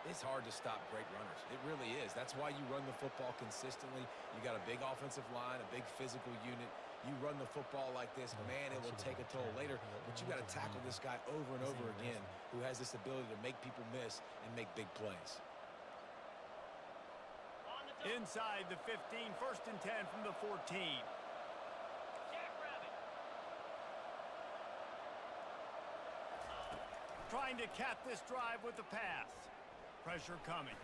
It's hard to stop great runners. It really is. That's why you run the football consistently. You got a big offensive line, a big physical unit. You run the football like this, man, it will take a toll later. But you got to tackle this guy over and over again who has this ability to make people miss and make big plays. Inside the 15, 1st and 10 from the 14. Trying to cap this drive with the pass. Pressure coming.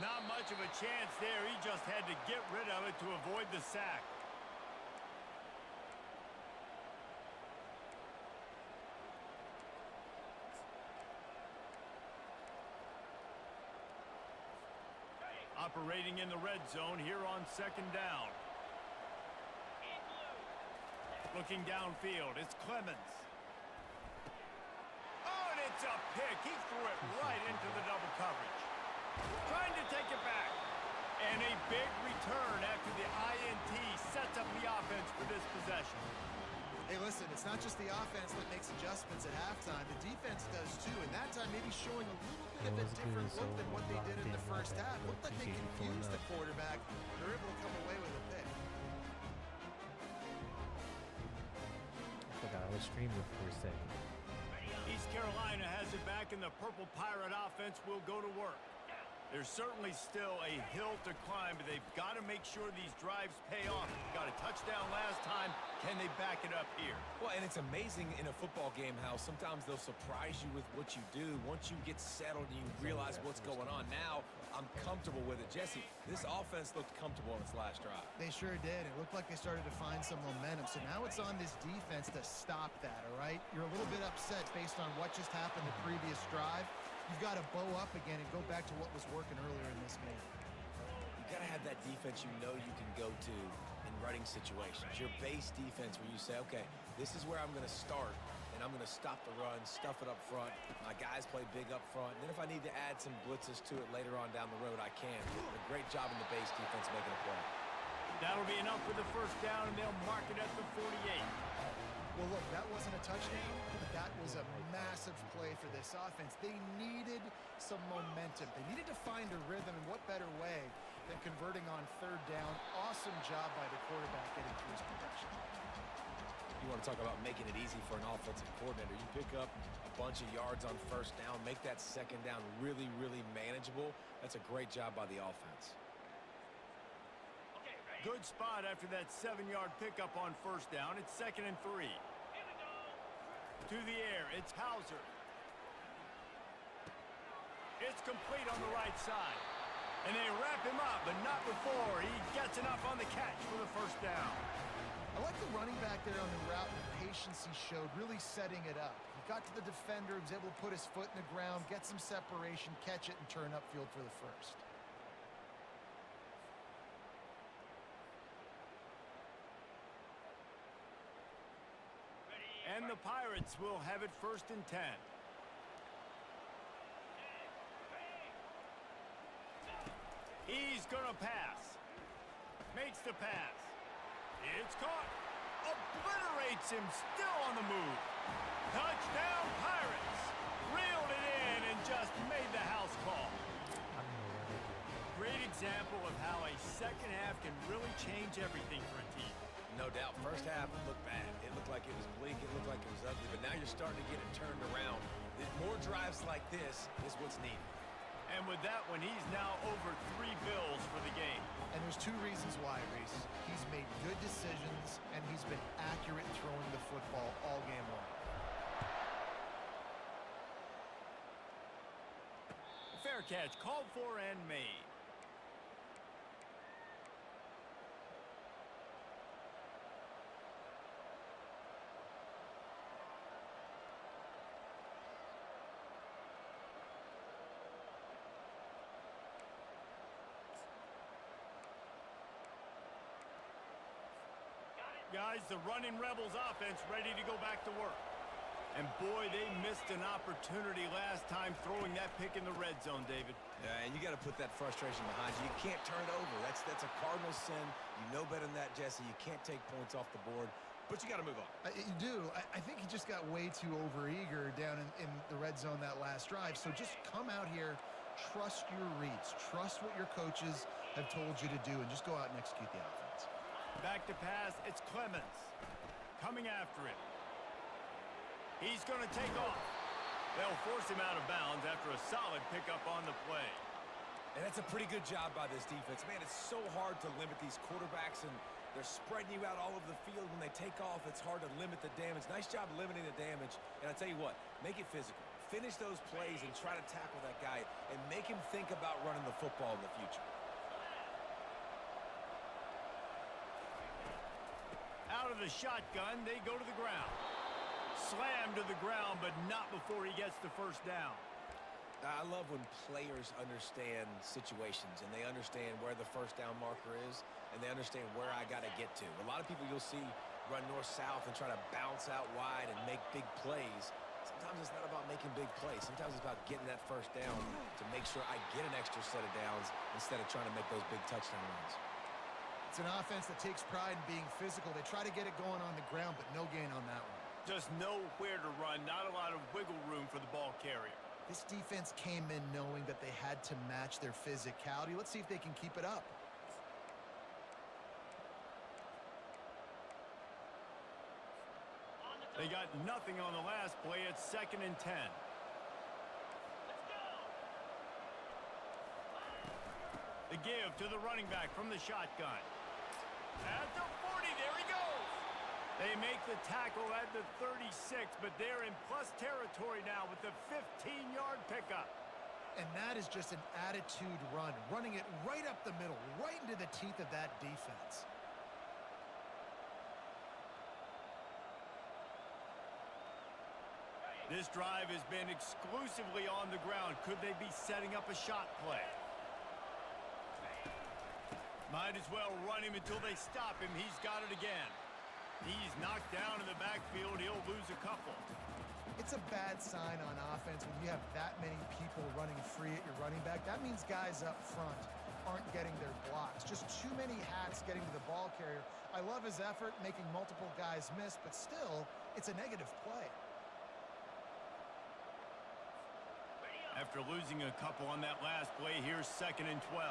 Not much of a chance there. He just had to get rid of it to avoid the sack. Operating in the red zone here on second down. Looking downfield, it's Clemens. Oh, and it's a pick. He threw it right into the double coverage. Trying to take it back. And a big return after the INT sets up the offense for this possession. Hey, listen, it's not just the offense that makes adjustments at halftime. The defense does too, and that time maybe showing a little bit of a different look than what they did in the first half. Looked like they confused the quarterback. They're able to come away with a pick. I forgot I was streaming for a second. East Carolina has it back, and the Purple Pirate offense will go to work. There's certainly still a hill to climb, but they've got to make sure these drives pay off. Got a touchdown last time. Can they back it up here? Well, and it's amazing in a football game how sometimes they'll surprise you with what you do. Once you get settled and you realize what's going on, now I'm comfortable with it. Jesse, this offense looked comfortable in its last drive. They sure did. It looked like they started to find some momentum. So now it's on this defense to stop that, all right? You're a little bit upset based on what just happened the previous drive. You've got to bow up again and go back to what was working earlier in this game. You got to have that defense you know you can go to in running situations. Your base defense where you say, okay, this is where I'm going to start, and I'm going to stop the run, stuff it up front. My guys play big up front. And then if I need to add some blitzes to it later on down the road, I can. A great job in the base defense making a play. That'll be enough for the first down, and they'll mark it at the 48. Well, look, that wasn't a touchdown, but that was a massive play for this offense. They needed some momentum. They needed to find a rhythm, and what better way than converting on third down. Awesome job by the quarterback getting through his protection. You want to talk about making it easy for an offensive coordinator. You pick up a bunch of yards on first down, make that second down really, really manageable. That's a great job by the offense. Good spot after that 7-yard pickup on first down. It's 2nd and 3. To the air, it's Hauser. It's complete on the right side. And they wrap him up, but not before he gets enough on the catch for the first down. I like the running back there on the route and the patience he showed, really setting it up. He got to the defender, he was able to put his foot in the ground, get some separation, catch it, and turn upfield for the first. And the Pirates will have it 1st and 10. He's gonna pass. Makes the pass. It's caught. Obliterates him, still on the move. Touchdown Pirates. Reeled it in and just made the house call. Great example of how a second half can really change everything for a team. No doubt. First half, it looked bad. It looked like it was bleak. It looked like it was ugly. But now you're starting to get it turned around. More drives like this is what's needed. And with that one, he's now over 3 bills for the game. And there's 2 reasons why, Reese. He's made good decisions, and he's been accurate throwing the football all game long. Fair catch, called for and made. Guys, the running Rebels offense ready to go back to work. And boy, they missed an opportunity last time throwing that pick in the red zone, David. Yeah, and you got to put that frustration behind you. You can't turn it over. That's a cardinal sin. You know better than that, Jesse. You can't take points off the board, but you got to move on. You do. I think he just got way too overeager down in the red zone that last drive. So just come out here, trust your reads, trust what your coaches have told you to do, and just go out and execute the offense. Back to pass, it's Clemens. Coming after it. He's going to take off. They'll force him out of bounds after a solid pickup on the play. And that's a pretty good job by this defense. Man, it's so hard to limit these quarterbacks, and they're spreading you out all over the field. When they take off, it's hard to limit the damage. Nice job limiting the damage. And I tell you what, make it physical. Finish those plays and try to tackle that guy and make him think about running the football in the future. Out of the shotgun, they go to the ground. Slammed to the ground, but not before he gets the first down. I love when players understand situations and they understand where the first down marker is and they understand where I got to get to. A lot of people you'll see run north-south and try to bounce out wide and make big plays. Sometimes it's not about making big plays. Sometimes it's about getting that first down to make sure I get an extra set of downs instead of trying to make those big touchdown runs. It's an offense that takes pride in being physical. They try to get it going on the ground, but no gain on that one. Just nowhere to run, not a lot of wiggle room for the ball carrier. This defense came in knowing that they had to match their physicality. Let's see if they can keep it up. They got nothing on the last play. It's 2nd and 10. The give to the running back from the shotgun. At the 40, there he goes. They make the tackle at the 36, but they're in plus territory now with the 15-yard pickup. And that is just an attitude run, running it right up the middle, right into the teeth of that defense. This drive has been exclusively on the ground. Could they be setting up a shot play? Might as well run him until they stop him. He's got it again. He's knocked down in the backfield. He'll lose a couple. It's a bad sign on offense when you have that many people running free at your running back. That means guys up front aren't getting their blocks. Just too many hats getting to the ball carrier. I love his effort, making multiple guys miss, but still, it's a negative play. After losing a couple on that last play, here's 2nd and 12.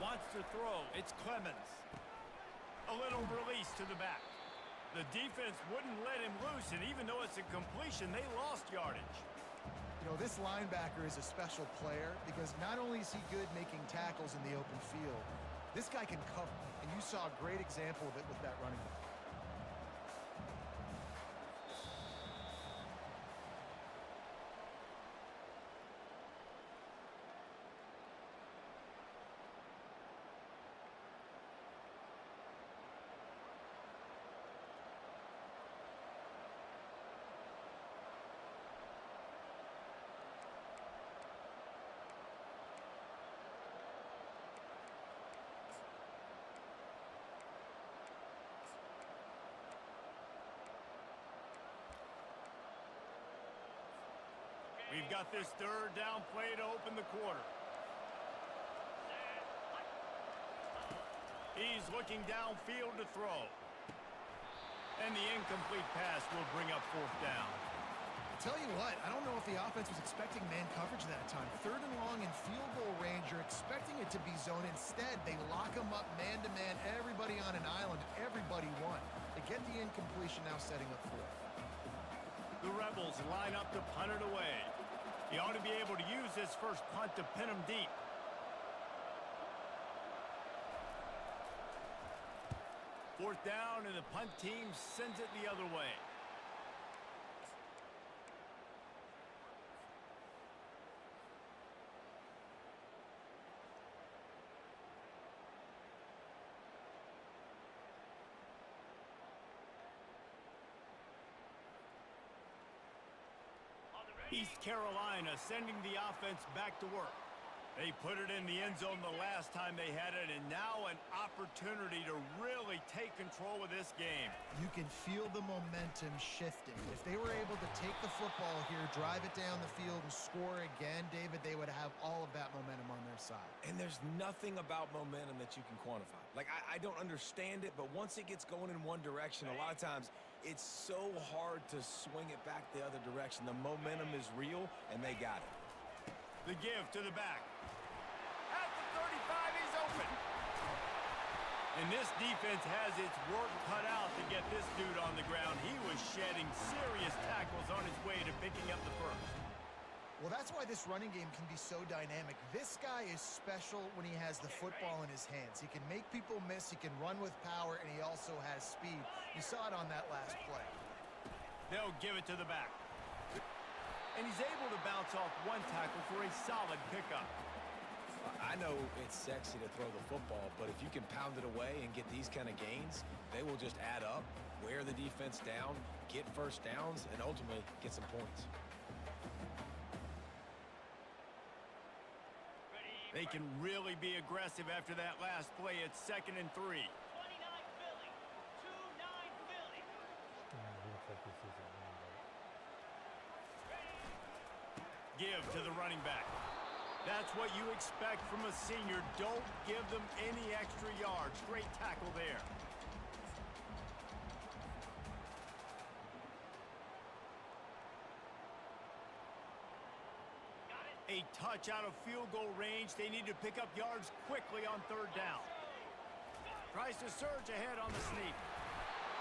Wants to throw. It's Clemens. A little release to the back. The defense wouldn't let him loose, and even though it's a completion, they lost yardage. You know, this linebacker is a special player because not only is he good making tackles in the open field, this guy can cover, and you saw a great example of it with that running back. We've got this 3rd down play to open the quarter. He's looking downfield to throw. And the incomplete pass will bring up 4th down. Tell you what, I don't know if the offense was expecting man coverage that time. 3rd and long in field goal range, you're expecting it to be zone. Instead, they lock them up man-to-man, everybody on an island, everybody won. They get the incompletion, now setting up 4th. The Rebels line up to punt it away. He ought to be able to use this first punt to pin him deep. Fourth down, and the punt team sends it the other way. East Carolina sending the offense back to work. They put it in the end zone the last time they had it, and now an opportunity to really take control of this game. You can feel the momentum shifting. If they were able to take the football here, drive it down the field, and score again, David, they would have all of that momentum on their side. And there's nothing about momentum that you can quantify. Like, I don't understand it, but once it gets going in one direction, a lot of times it's so hard to swing it back the other direction. The momentum is real, and they got it. The give to the back. At the 35, he's open. And this defense has its work cut out to get this dude on the ground. He was shedding serious tackles on his way to picking up the first. Well, that's why this running game can be so dynamic. This guy is special when he has the football in his hands. He can make people miss, he can run with power, and he also has speed. You saw it on that last play. They'll give it to the back. And he's able to bounce off one tackle for a solid pickup. I know it's sexy to throw the football, but if you can pound it away and get these kind of gains, they will just add up. wear the defense down, get first downs, and ultimately get some points. They can really be aggressive after that last play. It's 2nd and 3. Give to the running back. That's what you expect from a senior. Don't give them any extra yards. Great tackle there. A touch out of field goal range. They need to pick up yards quickly on 3rd down. Tries to surge ahead on the sneak.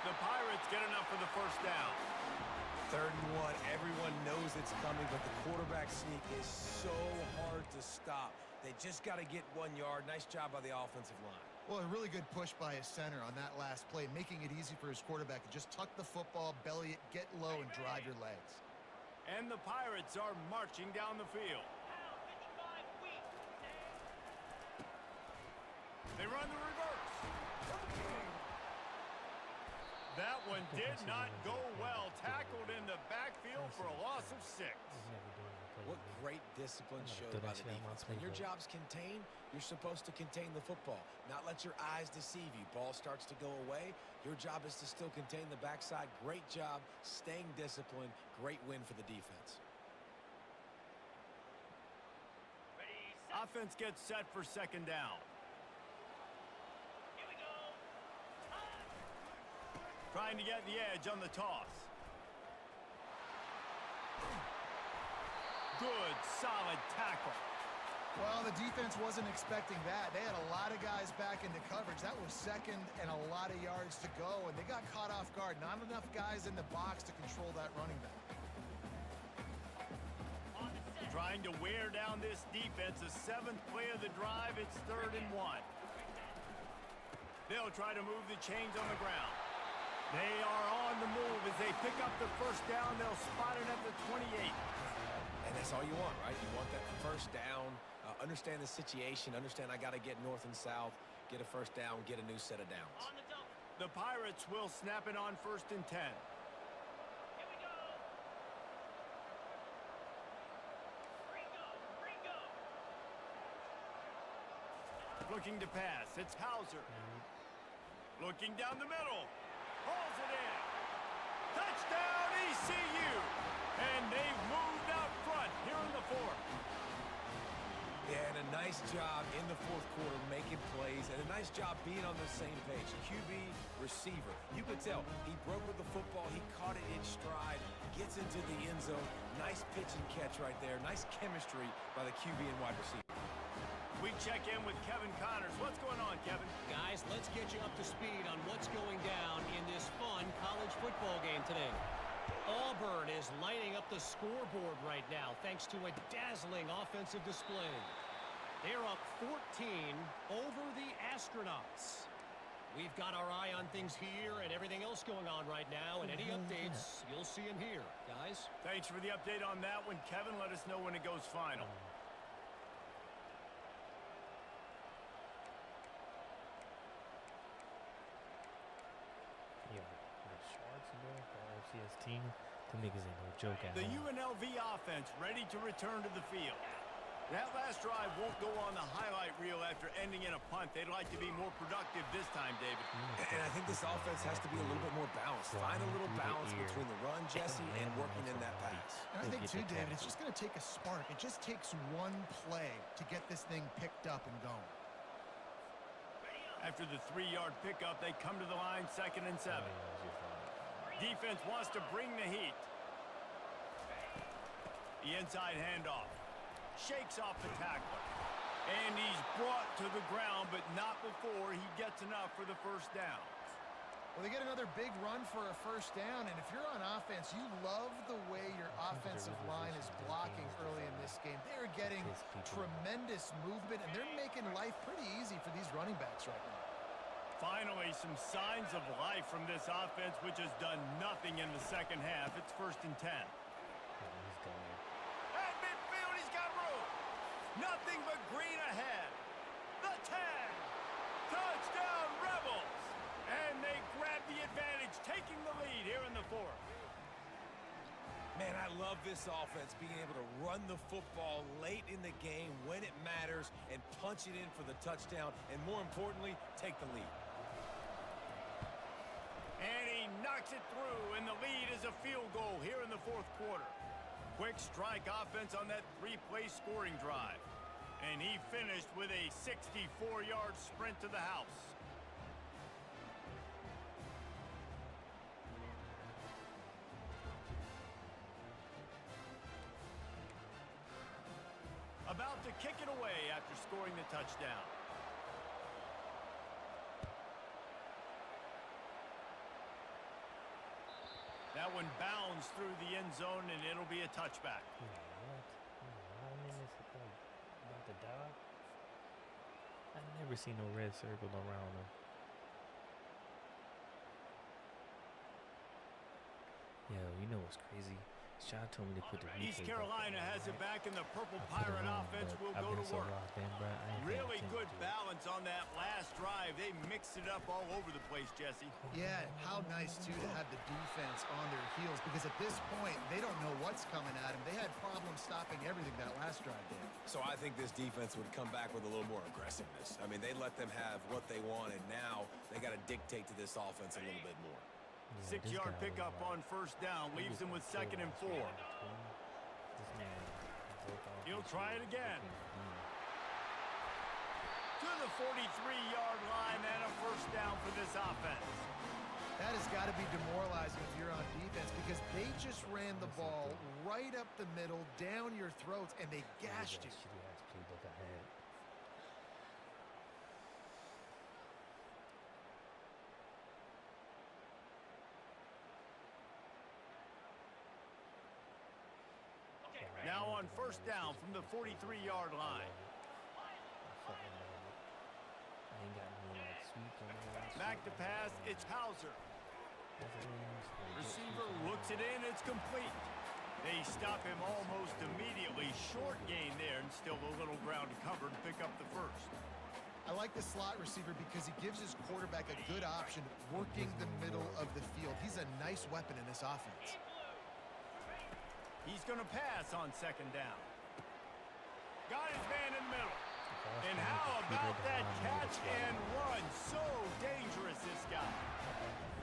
The Pirates get enough for the 1st down. 3rd and 1. Everyone knows it's coming, but the quarterback sneak is so hard to stop. They just got to get 1 yard. Nice job by the offensive line. Well, a really good push by his center on that last play, making it easy for his quarterback to just tuck the football, belly it, get low, and drive your legs. And the Pirates are marching down the field. They run the reverse. That one did not go well. Tackled in the backfield for a loss of 6. What great discipline showed by the defense. When your job's contained, you're supposed to contain the football, not let your eyes deceive you. Ball starts to go away. Your job is to still contain the backside. Great job staying disciplined. Great win for the defense. Offense gets set for 2nd down. Trying to get the edge on the toss. Good, solid tackle. Well, the defense wasn't expecting that. They had a lot of guys back into coverage. That was 2nd and a lot of yards to go, and they got caught off guard. Not enough guys in the box to control that running back. Trying to wear down this defense. The 7th play of the drive. It's 3rd and 1. They'll try to move the chains on the ground. They are on the move as they pick up the 1st down. They'll spot it at the 28. And that's all you want, right? You want that 1st down. Understand the situation. Understand I got to get north and south, get a 1st down, get a new set of downs. The Pirates will snap it on 1st and 10. Looking to pass. It's Hauser. Looking down the middle. Hauls it in. Touchdown, ECU. And they've moved out front here in the 4th. Yeah, and a nice job in the 4th quarter making plays, and a nice job being on the same page. QB, receiver. You could tell he broke with the football. He caught it in stride, gets into the end zone. Nice pitch and catch right there. Nice chemistry by the QB and wide receiver. We check in with Kevin Connors. What's going on, Kevin? Guys, let's get you up to speed on what's going down in this fun college football game today. Auburn is lighting up the scoreboard right now thanks to a dazzling offensive display. They're up 14 over the Astronauts. We've got our eye on things here and everything else going on right now, and any updates, you'll see them here. Guys? Thanks for the update on that one, Kevin. Let us know when it goes final. Team, the niggas ain't no joke at The home. UNLV offense ready to return to the field. That last drive won't go on the highlight reel after ending in a punt. They'd like to be more productive this time, David. And I think this offense has to be a little bit more balanced. Find a little balance between the run, Jesse, and working in that pass. And I think, too, David, it's just going to take a spark. It just takes one play to get this thing picked up and going. After the 3-yard pickup, they come to the line 2nd and 7. Defense wants to bring the heat. The inside handoff. Shakes off the tackler. And he's brought to the ground, but not before he gets enough for the 1st down. Well, they get another big run for a 1st down, and if you're on offense, you love the way your offensive line is blocking early in this game. They are getting tremendous movement, and they're making life pretty easy for these running backs right now. Finally, some signs of life from this offense, which has done nothing in the 2nd half. It's 1st and 10. At midfield, he's got room. Nothing but green ahead. The 10. Touchdown, Rebels. And they grab the advantage, taking the lead here in the fourth. Man, I love this offense, being able to run the football late in the game when it matters and punch it in for the touchdown, and more importantly, take the lead. And he knocks it through, and the lead is a field goal here in the fourth quarter. Quick strike offense on that three-play scoring drive. And he finished with a 64-yard sprint to the house. About to kick it away after scoring the touchdown. That one bounds through the end zone, and it'll be a touchback. About to die. I've never seen no red circle around him. Yo, you know what's crazy? Sean told me to put the replay East Carolina has it back, and the Purple Pirate offense will go to work. Really good balance on that last drive. They mixed it up all over the place, Jesse. Yeah, how nice, too, to have the defense on their heels, because at this point, they don't know what's coming at them. They had problems stopping everything that last drive did. So I think this defense would come back with a little more aggressiveness. I mean, they let them have what they want, and now they got to dictate to this offense a little bit more. Yeah, 6-yard pickup on first down leaves him with 2nd and 4. He'll try it again. To the 43-yard line and a first down for this offense. That has got to be demoralizing if you're on defense, because they just ran the ball right up the middle, down your throats, and they gashed you. Now on first down from the 43-yard line. Back to pass, it's Hauser. Receiver looks it in, it's complete. They stop him almost immediately. Short gain there, and still a little ground to cover to pick up the first. I like the slot receiver because he gives his quarterback a good option working the middle of the field. He's a nice weapon in this offense. He's going to pass on 2nd down. Got his man in the middle. And how about that catch and run? So dangerous, this guy.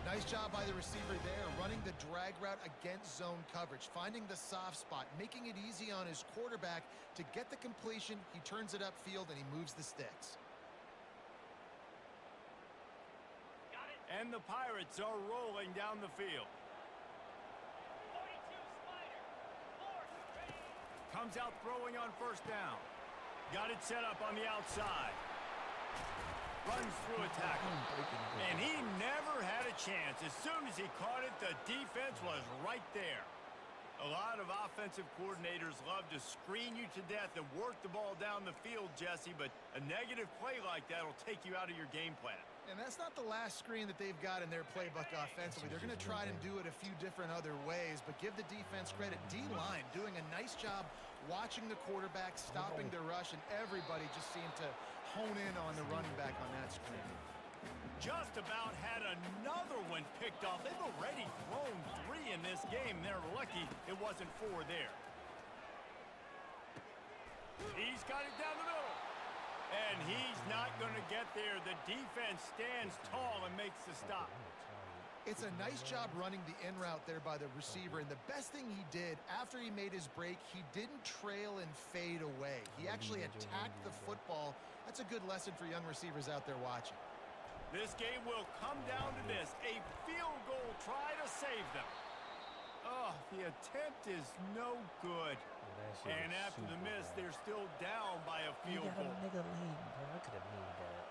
Nice job by the receiver there, running the drag route against zone coverage, finding the soft spot, making it easy on his quarterback to get the completion. He turns it upfield, and he moves the sticks. And the Pirates are rolling down the field. Comes out throwing on first down. Got it set up on the outside. Runs through a tackle. And he never had a chance. As soon as he caught it, the defense was right there. A lot of offensive coordinators love to screen you to death and work the ball down the field, Jesse, but a negative play like that will take you out of your game plan. And that's not the last screen that they've got in their playbook offensively. They're going to try and do it a few different other ways, but give the defense credit. D-line doing a nice job watching the quarterback, stopping the rush, and everybody just seemed to hone in on the running back on that screen. Just about had another one picked off. They've already thrown 3 in this game. They're lucky it wasn't 4 there. He's got it down the middle. And he's not going to get there. The defense stands tall and makes the stop. It's a nice job running the in route there by the receiver. And the best thing he did after he made his break, he didn't trail and fade away. He actually attacked the football. That's a good lesson for young receivers out there watching. This game will come down to this. A field goal try to save them. Oh, the attempt is no good. And after the miss, they're still down by a field goal. I could have made that.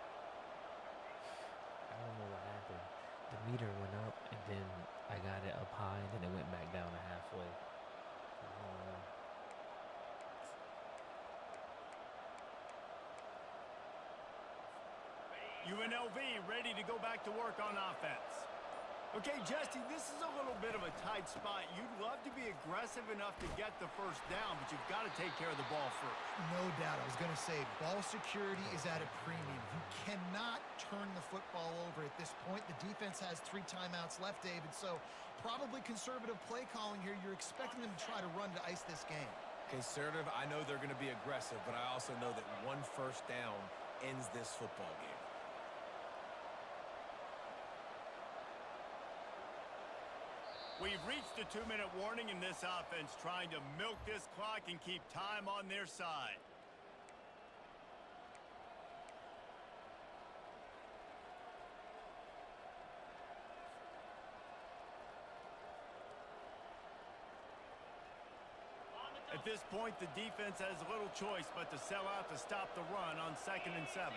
I don't know what happened. The meter went up, and then I got it up high, and then it went back down to halfway. UNLV ready to go back to work on offense. Okay, Jesse, this is a little bit of a tight spot. You'd love to be aggressive enough to get the first down, but you've got to take care of the ball first. No doubt. I was going to say, ball security is at a premium. You cannot turn the football over at this point. The defense has 3 timeouts left, David, so probably conservative play calling here. You're expecting them to try to run to ice this game. Conservative, I know they're going to be aggressive, but I also know that 1 first down ends this football game. We've reached the 2-minute warning in this offense, trying to milk this clock and keep time on their side. At this point, the defense has little choice but to sell out to stop the run on 2nd and 7.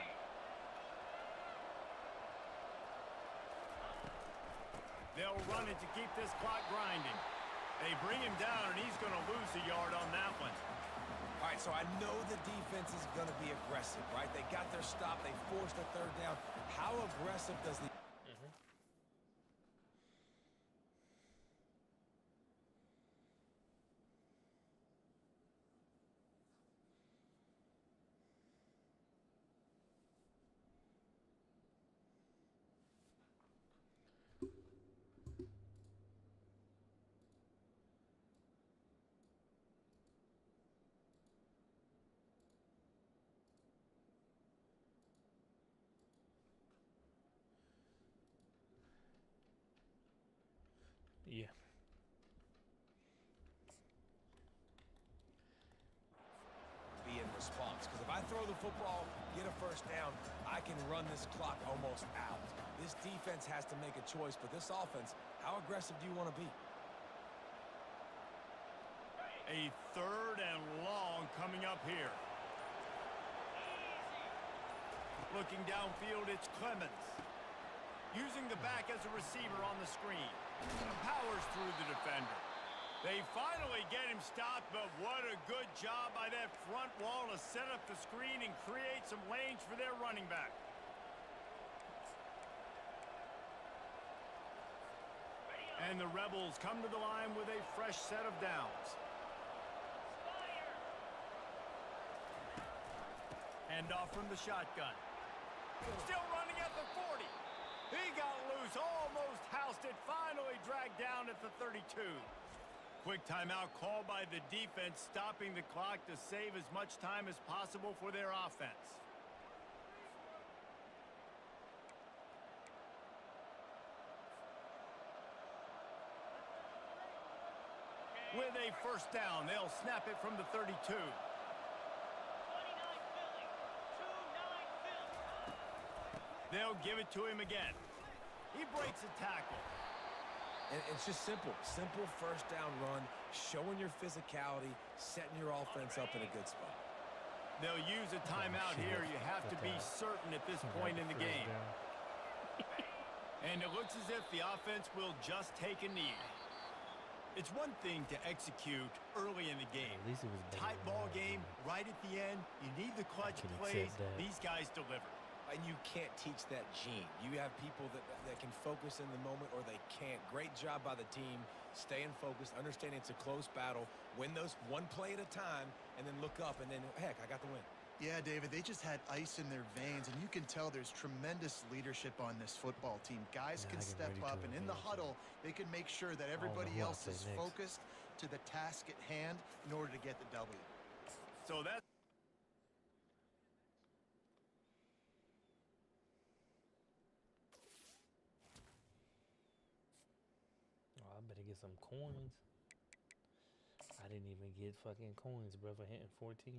They'll run it to keep this clock grinding. They bring him down, and he's going to lose a yard on that one. All right, so I know the defense is going to be aggressive, right? They got their stop. They forced the 3rd down. How aggressive does the... Yeah. be in response, because if I throw the football, get a first down, I can run this clock almost out. This defense has to make a choice, but this offense, how aggressive do you want to be? A 3rd and long coming up here. Looking downfield, it's Clemens. Using the back as a receiver on the screen. Powers through the defender. They finally get him stopped, but what a good job by that front wall to set up the screen and create some lanes for their running back. And the Rebels come to the line with a fresh set of downs. Handoff from the shotgun. Still running at the 40. He got loose, almost housed it, finally dragged down at the 32. Quick timeout called by the defense, stopping the clock to save as much time as possible for their offense. With a first down, they'll snap it from the 32. They'll give it to him again. He breaks a tackle. And it's just simple. Simple first down run, showing your physicality, setting your offense up in a good spot. They'll use a timeout here. You have to be certain at this point in the game. And it looks as if the offense will just take a knee. It's one thing to execute early in the game. At least it was better Tight than ball that. game, right at the end. You need the clutch can plays. accept that. These guys deliver. And you can't teach that gene. You have people that can focus in the moment or they can't. Great job by the team, staying focused, understanding it's a close battle, win those 1 play at a time, and then look up, and then, heck, I got the win. Yeah, David, they just had ice in their veins, and you can tell there's tremendous leadership on this football team. Guys Yeah, can I get step ready to up, and in the advance. huddle, they can make sure that know everybody who I'll else play is next. focused to the task at hand in order to get the W. So that's Oh, I better get some coins. I didn't even get fucking coins, bro, for hitting 14.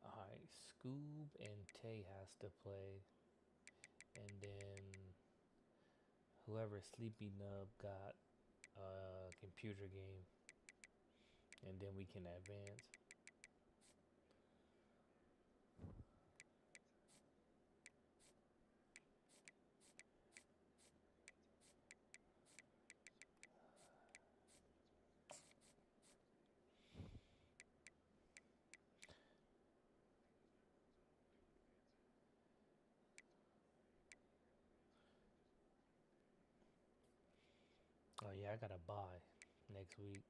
Alright, Scoob and Tay has to play. And then whoever Sleepy Nub got a computer game. And then we can advance. Yeah, I got a bye next week.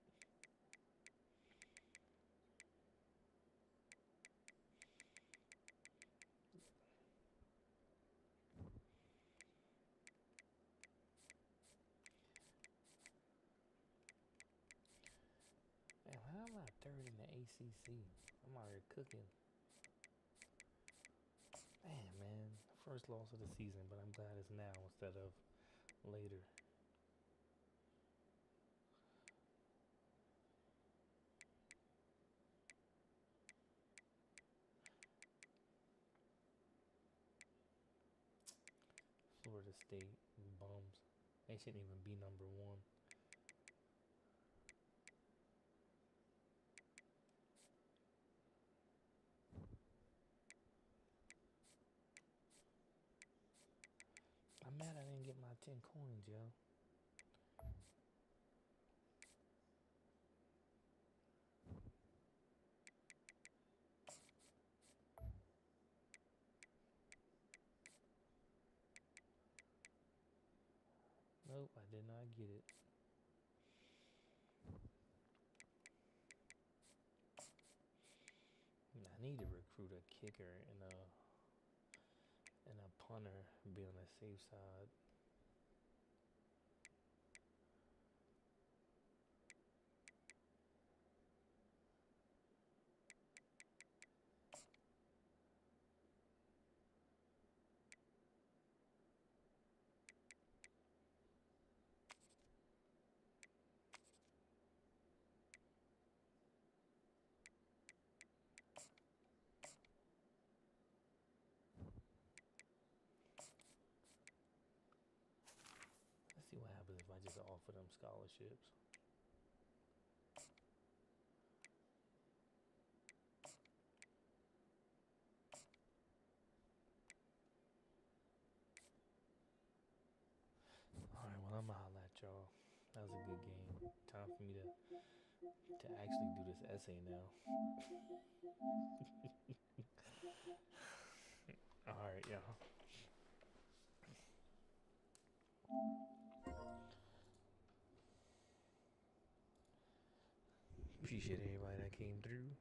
Man, how am I third in the ACC? I'm out here cooking. Man. First loss of the season, but I'm glad it's now instead of later. Florida State bums. They shouldn't even be number one. I'm mad I didn't get my 10 coins, yo. Nope, I did not get it. I need to recruit a kicker and a punter and be on the safe side. Let's see what happens if I just offer them scholarships. Alright, well, I'm gonna holla at y'all. That was a good game. Time for me to actually do this essay now. Alright, y'all. Appreciate everybody that came through.